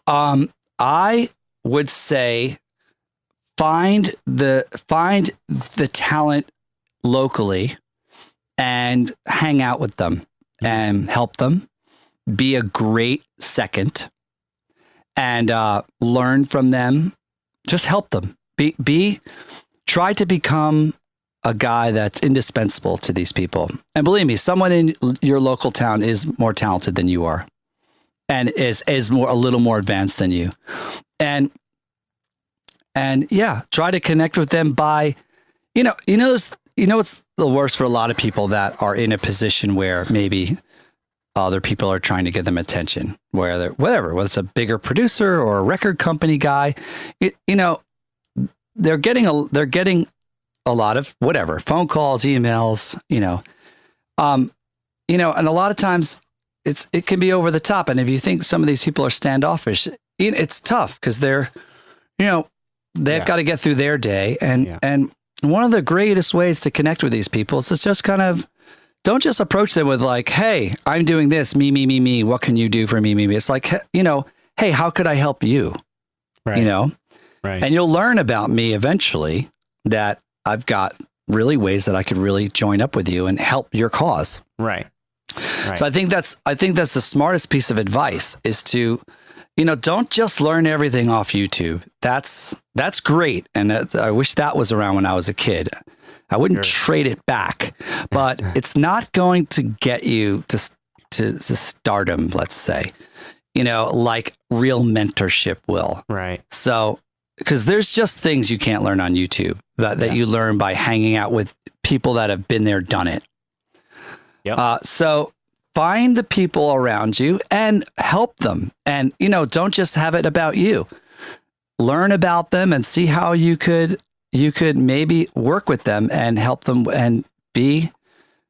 Speaker 3: I would say find the talent locally and hang out with them and help them. Be a great second and learn from them. Just help them. Try to become a guy that's indispensable to these people. And believe me, someone in your local town is more talented than you are and is a little more advanced than you. And try to connect with them by, what's the worst for a lot of people that are in a position where maybe other people are trying to give them attention, whether it's a bigger producer or a record company guy, they're getting a lot of whatever phone calls, emails, and a lot of times it can be over the top. And if you think some of these people are standoffish, it's tough because they've got to get through their day. And one of the greatest ways to connect with these people is to just kind of, don't just approach them with like, hey, I'm doing this, me. What can you do for me? It's like, hey, how could I help you?
Speaker 4: Right.
Speaker 3: Right. And you'll learn about me eventually that I've got really ways that I could really join up with you and help your cause.
Speaker 4: Right.
Speaker 3: So I think that's the smartest piece of advice is to, don't just learn everything off YouTube. That's great. And I wish that was around when I was a kid. I wouldn't trade it back, but it's not going to get you to stardom, let's say, like real mentorship will.
Speaker 4: Right.
Speaker 3: So, because there's just things you can't learn on YouTube that you learn by hanging out with people that have been there, done it.
Speaker 4: Yep.
Speaker 3: So find the people around you and help them. And, don't just have it about you. Learn about them and see how you could maybe work with them and help them and be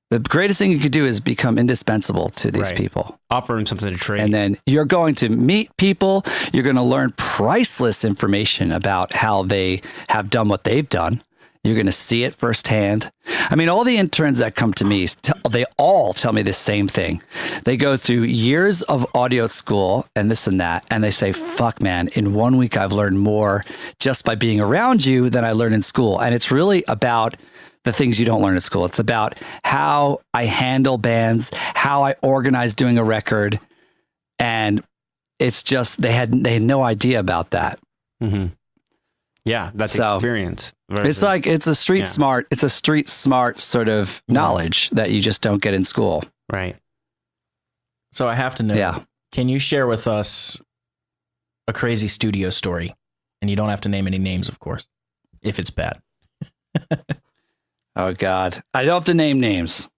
Speaker 3: the greatest thing you could do is become indispensable to these people.
Speaker 4: Offer them something to trade.
Speaker 3: And then you're going to meet people. You're going to learn priceless information about how they have done what they've done. You're going to see it firsthand. I mean, all the interns that come to me, they all tell me the same thing. They go through years of audio school and this and that. And they say, fuck, man, in 1 week, I've learned more just by being around you than I learned in school. And it's really about the things you don't learn at school. It's about how I handle bands, how I organize doing a record. And it's just, they had no idea about that.
Speaker 4: Mm-hmm. Yeah, that's experience.
Speaker 3: It's like, it's a street smart sort of knowledge that you just don't get in school.
Speaker 4: Right.
Speaker 1: So I have to know, can you share with us a crazy studio story? And you don't have to name any names, of course, if it's bad.
Speaker 3: Oh God. I don't have to name names.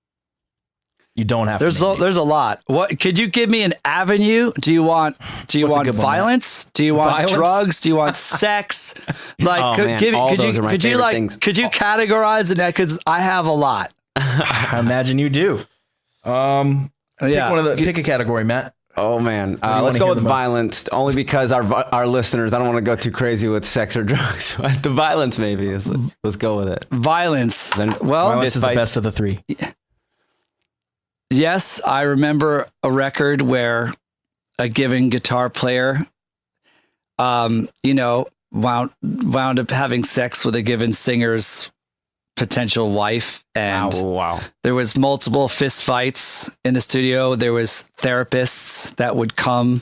Speaker 1: You don't have
Speaker 3: there's
Speaker 1: to.
Speaker 3: There's a lot. What could you give me an avenue? Do you want violence? Do you want drugs? Do you want sex? Like could you categorize it? Because I have a lot.
Speaker 1: I imagine you do. Pick a category, Matt.
Speaker 2: Oh man, let's go with violence. Only because our listeners, I don't want to go too crazy with sex or drugs. The violence, maybe. Let's go with it.
Speaker 3: Violence.
Speaker 1: Violence is the best of the three.
Speaker 3: Yes, I remember a record where a given guitar player, wound up having sex with a given singer's potential wife, and there was multiple fist fights in the studio. There was therapists that would come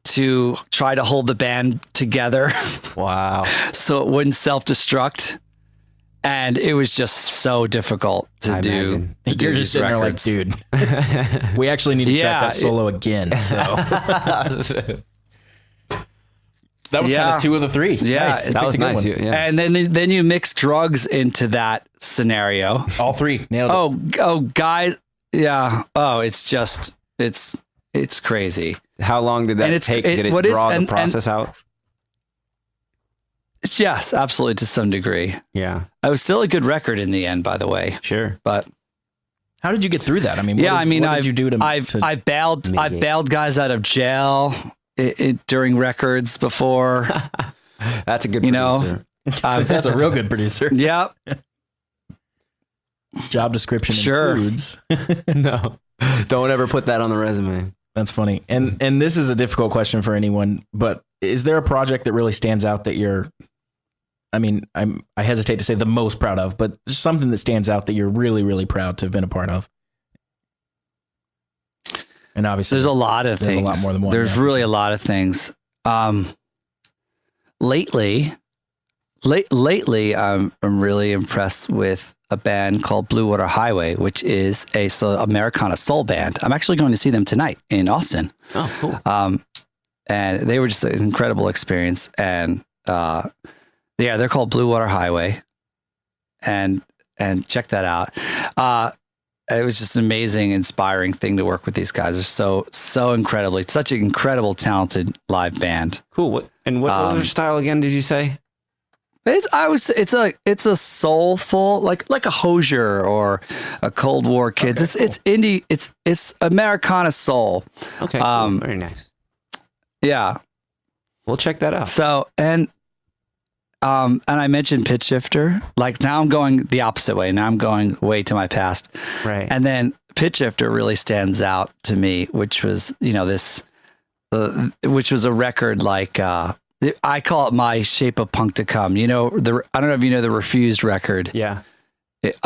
Speaker 3: to try to hold the band together.
Speaker 2: Wow.
Speaker 3: So it wouldn't self-destruct. And it was just so difficult to do.
Speaker 1: You're just sitting there like, dude, we actually need to check that solo again. So that was kind of two of the three.
Speaker 3: Yeah,
Speaker 1: nice.
Speaker 2: That was nice.
Speaker 3: Yeah. And then you mix drugs into that scenario.
Speaker 1: All three nailed it.
Speaker 3: Oh, guys. Yeah. Oh, it's crazy.
Speaker 2: How long did that take? Did it draw the process out?
Speaker 3: Yes, absolutely, to some degree.
Speaker 2: Yeah.
Speaker 3: It was still a good record in the end, by the way.
Speaker 2: Sure.
Speaker 3: But
Speaker 1: how did you get through that? I mean, what did you do to
Speaker 3: I bailed guys out of jail during records before.
Speaker 2: That's a good producer.
Speaker 1: That's a real good producer.
Speaker 3: Yeah.
Speaker 1: Job description includes.
Speaker 2: No. Don't ever put that on the resume.
Speaker 1: That's funny. And this is a difficult question for anyone, but is there a project that really stands out that you're, I hesitate to say the most proud of, but there's something that stands out that you're really, really proud to have been a part of? And obviously
Speaker 3: there's a lot of things.
Speaker 1: A lot more than one.
Speaker 3: There's really a lot of things. Lately, I'm really impressed with a band called Blue Water Highway, which is a Americana soul band. I'm actually going to see them tonight in Austin.
Speaker 2: Oh, cool.
Speaker 3: And they were just an incredible experience. And they're called Blue Water Highway. And check that out. It was just an amazing, inspiring thing to work with these guys. They're so such an incredible, talented live band.
Speaker 2: Cool. What was their style again, did you say?
Speaker 3: It's a soulful, like a Hozier or a Cold War Kids. It's indie. It's Americana soul.
Speaker 4: Okay, cool. Very nice.
Speaker 3: Yeah,
Speaker 4: We'll check that out.
Speaker 3: so and I mentioned Pitch Shifter. Like now I'm going the opposite way. Now I'm going way to my past.
Speaker 4: Right.
Speaker 3: And then Pitch Shifter really stands out to me, which was which was a record like. I call it my Shape of Punk to Come. I don't know if you know the Refused record.
Speaker 4: Yeah.
Speaker 3: It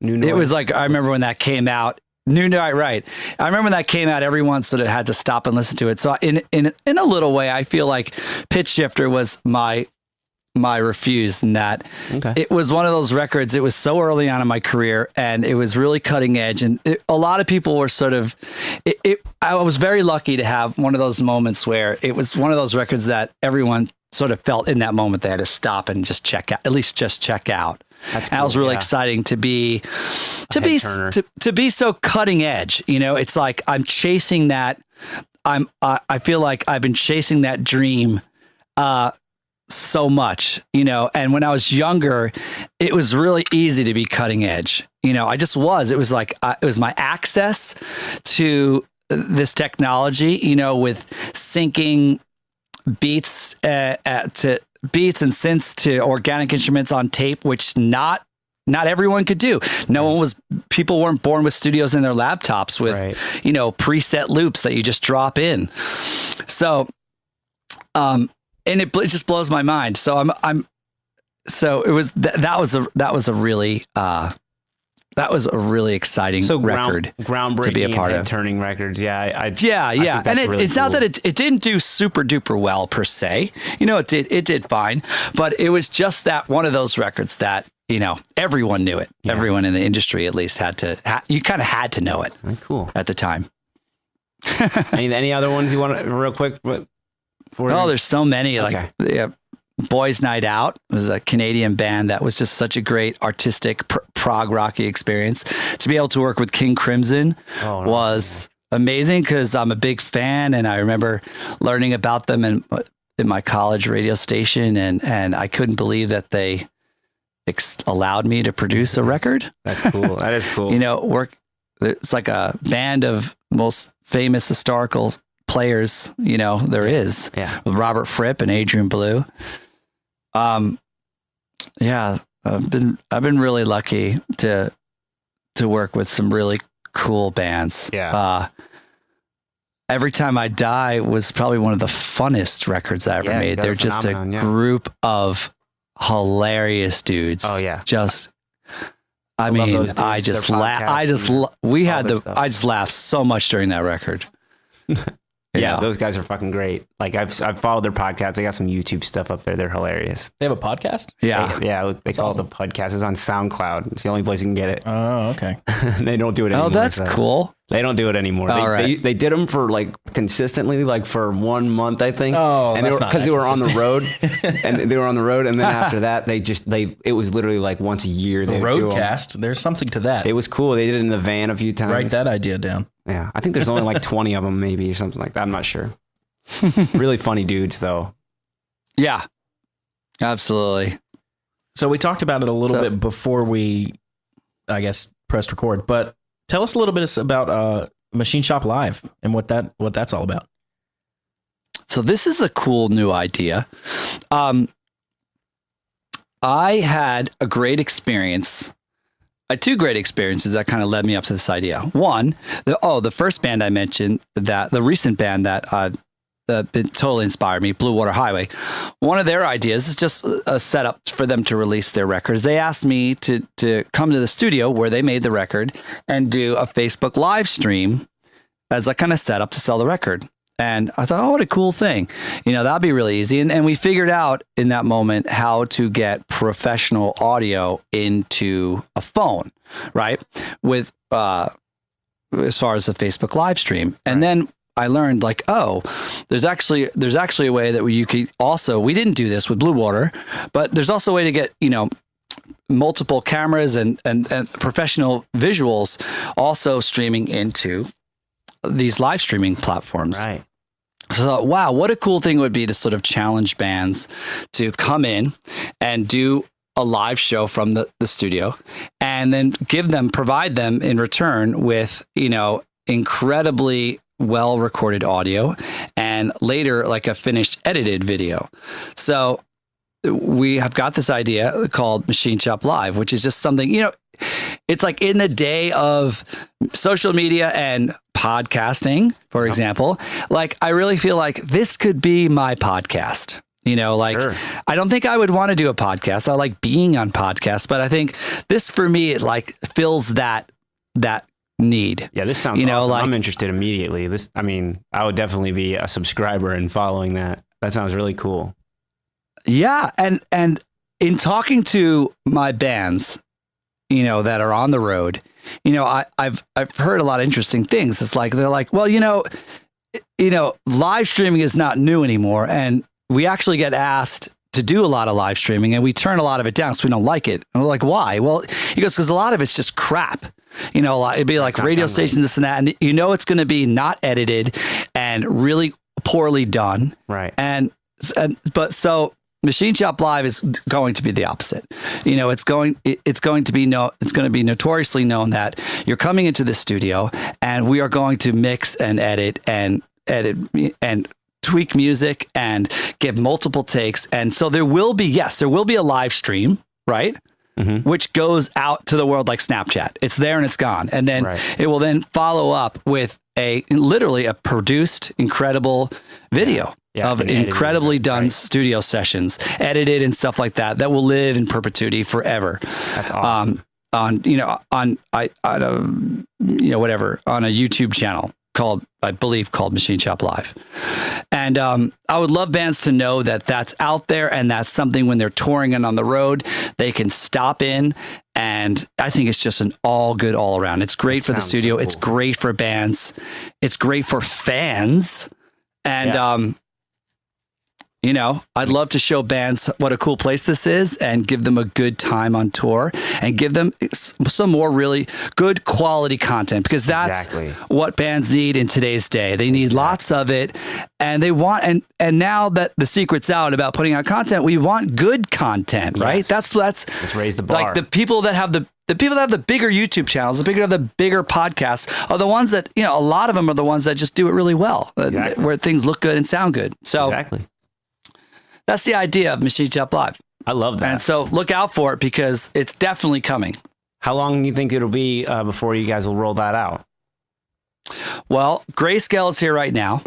Speaker 4: New Noise.
Speaker 3: was like, I remember when that came out. New Noise, right. I remember when that came out, everyone sort of had to stop and listen to it. So in a little way, I feel like Pitch Shifter was my Refused, in that it was one of those records. It was so early on in my career and it was really cutting edge. And a lot of people were sort of, I was very lucky to have one of those moments where it was one of those records that everyone sort of felt in that moment they had to stop and just check out, at least just check out.
Speaker 4: That's
Speaker 3: And it was really exciting to be so cutting edge. It's like I'm chasing that. I feel like I've been chasing that dream so much, and when I was younger, it was really easy to be cutting edge. I just was. It was like it was my access to this technology, with syncing beats to beats and synths to organic instruments on tape, which not everyone could do. People weren't born with studios in their laptops with, preset loops that you just drop in. So, and it just blows my mind. So so it was, that was a really exciting record
Speaker 4: groundbreaking
Speaker 3: to be a part of.
Speaker 4: Turning records. Yeah. I
Speaker 3: And
Speaker 4: really
Speaker 3: it's not that it didn't do super duper well per se. It did fine, but it was just that one of those records that, everyone knew it. Yeah. Everyone in the industry at least you kind of had to know it.
Speaker 4: Cool.
Speaker 3: At the time.
Speaker 4: Any other ones you want to real quick?
Speaker 3: There's so many. Okay. Like Boys Night Out was a Canadian band that was just such a great artistic prog rocky experience. To be able to work with King Crimson was amazing because I'm a big fan, and I remember learning about them in my college radio station, and I couldn't believe that they allowed me to produce a record.
Speaker 4: That's cool. That is cool.
Speaker 3: It's like a band of most famous historical players, there is, with Robert Fripp and Adrian Belew. I've been really lucky to work with some really cool bands.
Speaker 4: Yeah.
Speaker 3: Every Time I Die was probably one of the funnest records I ever made. They're just a group of hilarious dudes.
Speaker 4: Oh yeah.
Speaker 3: I just laughed so much during that record.
Speaker 4: Yeah, those guys are fucking great. Like I've followed their podcast. They got some YouTube stuff up there. They're hilarious.
Speaker 1: They have a podcast?
Speaker 3: Yeah.
Speaker 4: They call it the podcast. It's on SoundCloud. It's the only place you can get it.
Speaker 1: Oh, okay.
Speaker 4: They don't do it anymore.
Speaker 3: Oh, that's cool.
Speaker 4: They don't do it anymore. They did them for consistently for 1 month, I think.
Speaker 1: Oh,
Speaker 4: and because they were on the road, and then after that it was literally once a year.
Speaker 1: The Roadcast. There's something to that.
Speaker 4: It was cool. They did it in the van a few times.
Speaker 1: Write that idea down.
Speaker 4: Yeah, I think there's only 20 of them, maybe, or something like that. I'm not sure. Really funny dudes, though.
Speaker 3: Yeah, absolutely.
Speaker 1: So we talked about it a little bit before we, I guess, pressed record. But tell us a little bit about Machine Shop Live and what that's all about.
Speaker 3: So this is a cool new idea. I had a great experience. Two great experiences that kind of led me up to this idea. One, the first band I mentioned, the recent band that totally inspired me, Blue Water Highway. One of their ideas is just a setup for them to release their records. They asked me to come to the studio where they made the record and do a Facebook live stream as a kind of setup to sell the record. And I thought, what a cool thing. That'd be really easy. And we figured out in that moment how to get professional audio into a phone, right? With, as far as the Facebook live stream. And then I learned there's actually a way that you could also, we didn't do this with Blue Water, but there's also a way to get, multiple cameras and professional visuals also streaming into these live streaming platforms.
Speaker 4: Right.
Speaker 3: So I thought, wow, what a cool thing it would be to sort of challenge bands to come in and do a live show from the studio, and then provide them in return with, incredibly well recorded audio, and later like a finished edited video. So we have got this idea called Machine Shop Live, which is just something, it's like in the day of social media and podcasting, for example, like I really feel like this could be my podcast. Sure. I don't think I would want to do a podcast. I like being on podcasts, but I think this for me, it like fills that need.
Speaker 4: Yeah, this sounds awesome. Like, I'm interested immediately. I would definitely be a subscriber and following that. That sounds really cool.
Speaker 3: Yeah, and in talking to my bands, that are on the road, I've heard a lot of interesting things. It's like they're like, well, live streaming is not new anymore, and we actually get asked to do a lot of live streaming, and we turn a lot of it down because we don't like it. And we're like, why? Well, he goes, because a lot of it's just crap. It'd be like radio stations, this and that, and it's going to be not edited and really poorly done.
Speaker 4: Right.
Speaker 3: But so Machine Shop Live is going to be the opposite. It's going to be notoriously known that you're coming into the studio, and we are going to mix and edit and tweak music and give multiple takes. And so there will be a live stream, right? Mm-hmm. Which goes out to the world like Snapchat. It's there and it's gone. And then It will then follow up with literally a produced, incredible video of incredibly done studio sessions, edited and stuff like that will live in perpetuity forever.
Speaker 4: That's awesome.
Speaker 3: On a YouTube channel called Machine Shop Live. And I would love bands to know that that's out there, and that's something when they're touring and on the road, they can stop in. And I think it's just an all good all around. It's great for the studio. So cool. It's great for bands. It's great for fans. And, I'd love to show bands what a cool place this is and give them a good time on tour and give them some more really good quality content, because that's what bands need in today's day. They need lots of it, and they want, and now that the secret's out about putting out content, we want good content, right? Yes.
Speaker 4: Let's raise the bar.
Speaker 3: Like the people that have the people that have the bigger YouTube channels, the people that have the bigger podcasts are the ones that, a lot of them are the ones that just do it really well, where things look good and sound good. So that's the idea of Machine Shop Live.
Speaker 4: I love that.
Speaker 3: And so look out for it, because it's definitely coming.
Speaker 4: How long do you think it'll be before you guys will roll that out?
Speaker 3: Well, Grayscale is here right now,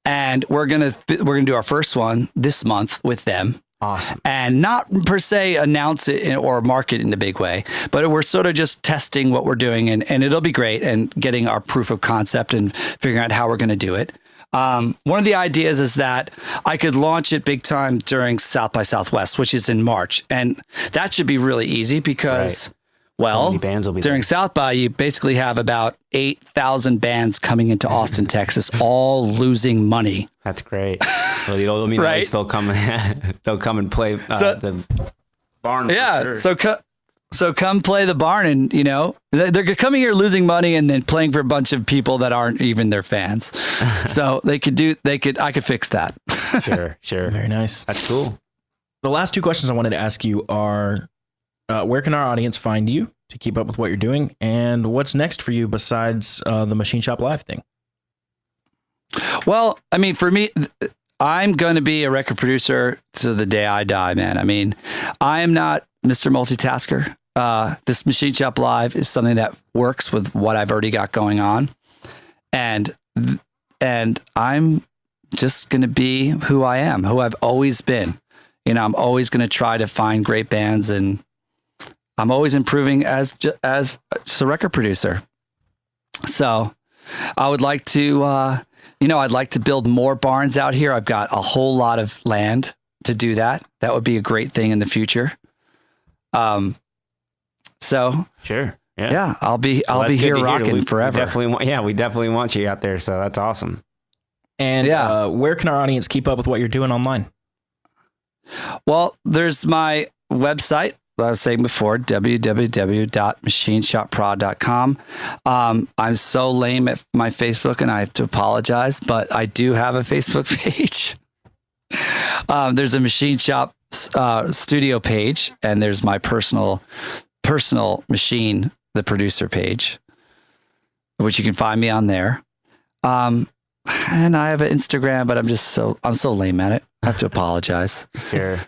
Speaker 3: and we're gonna do our first one this month with them.
Speaker 4: Awesome.
Speaker 3: And not per se announce it or market in a big way, but we're sort of just testing what we're doing, and it'll be great, and getting our proof of concept and figuring out how we're going to do it. One of the ideas is that I could launch it big time during South by Southwest, which is in March. And that should be really easy because, bands will be during South by, you basically have about 8,000 bands coming into Austin, Texas, all losing money.
Speaker 4: That's great. Well, right? They'll come and play the barn.
Speaker 3: Yeah. Sure. So come play the barn, and they're coming here losing money and then playing for a bunch of people that aren't even their fans. So I could fix that.
Speaker 4: Sure.
Speaker 1: Very nice.
Speaker 4: That's cool.
Speaker 1: The last two questions I wanted to ask you are, where can our audience find you to keep up with what you're doing, and what's next for you besides the Machine Shop Live thing?
Speaker 3: Well, I mean, for me, I'm going to be a record producer to the day I die, man. I mean, I am not Mr. Multitasker. This Machine Shop Live is something that works with what I've already got going on. And I'm just going to be who I am, who I've always been. I'm always going to try to find great bands, and I'm always improving as a record producer. So I would like to, I'd like to build more barns out here. I've got a whole lot of land to do that. That would be a great thing in the future.
Speaker 4: So sure.
Speaker 3: Yeah. I'll be here rocking forever.
Speaker 4: We definitely want you out there. So that's awesome.
Speaker 1: And where can our audience keep up with what you're doing online?
Speaker 3: Well, there's my website, I was saying before, www.machineshopprod.com. I'm so lame at my Facebook, and I have to apologize, but I do have a Facebook page. There's a Machine Shop studio page, and there's my personal Machine, the producer page, which you can find me on there. And I have an Instagram, but I'm so lame at it. I have to apologize.
Speaker 4: You're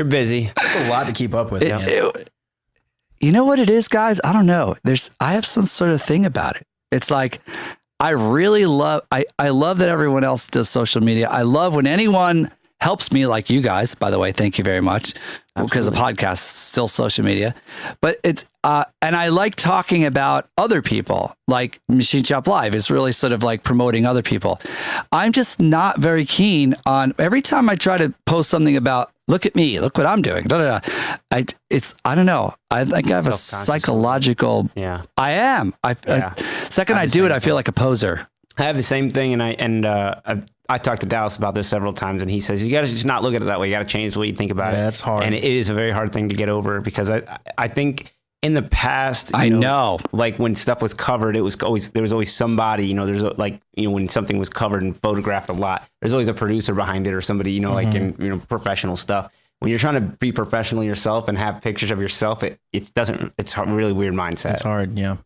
Speaker 4: busy.
Speaker 1: It's a lot to keep up with.
Speaker 3: You know what it is, guys? I don't know. I have some sort of thing about it. It's like, I really love, I love that everyone else does social media. I love when anyone helps me, like you guys, by the way. Thank you very much. Because the podcast is still social media, but it's, and I like talking about other people, like Machine Shop Live is really sort of like promoting other people. I'm just not very keen on, every time I try to post something about, look at me, look what I'm doing. I don't know. I think I have a psychological, I am. Second I do it, I feel like a poser.
Speaker 4: I have the same thing, and I talked to Dallas about this several times, and he says, you got to just not look at it that way. You got to change the way you think about it.
Speaker 1: Yeah, it's hard.
Speaker 4: And it is a very hard thing to get over, because I think in the past,
Speaker 3: I know,
Speaker 4: like when stuff was covered, there was always somebody, when something was covered and photographed a lot, there's always a producer behind it or somebody, like in, professional stuff. When you're trying to be professional yourself and have pictures of yourself, it's a really weird mindset.
Speaker 1: It's hard. Yeah.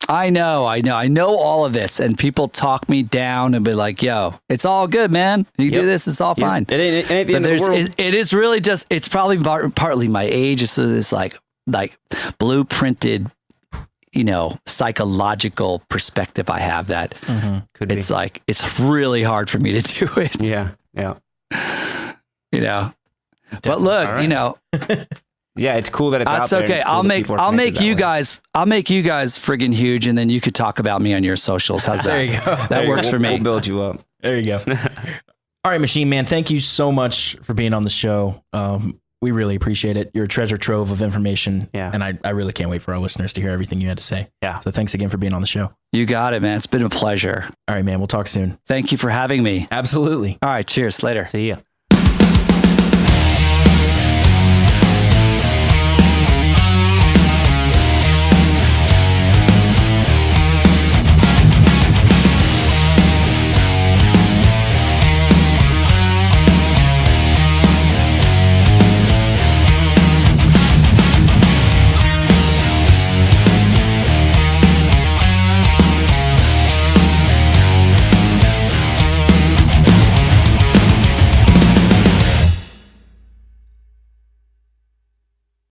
Speaker 3: I know all of this, and people talk me down and be like, yo, it's all good, man. You do this, it's all fine.
Speaker 4: It ain't the end of the world.
Speaker 3: It is really just, it's probably partly my age. It's this like blueprinted, psychological perspective I have that it's like, it's really hard for me to do it.
Speaker 4: Yeah.
Speaker 3: But look,
Speaker 4: yeah, it's cool that it's out there.
Speaker 3: That's okay. I'll make you guys friggin' huge, and then you could talk about me on your socials. How's that?
Speaker 1: There you go.
Speaker 3: That works for me.
Speaker 4: We'll build you up.
Speaker 1: There you go. All right, Machine Man, thank you so much for being on the show. We really appreciate it. You're a treasure trove of information.
Speaker 4: Yeah.
Speaker 1: And I really can't wait for our listeners to hear everything you had to say.
Speaker 4: Yeah.
Speaker 1: So thanks again for being on the show.
Speaker 3: You got it, man. It's been a pleasure.
Speaker 1: All right, man. We'll talk soon.
Speaker 3: Thank you for having me.
Speaker 1: Absolutely.
Speaker 3: All right. Cheers. Later.
Speaker 4: See ya.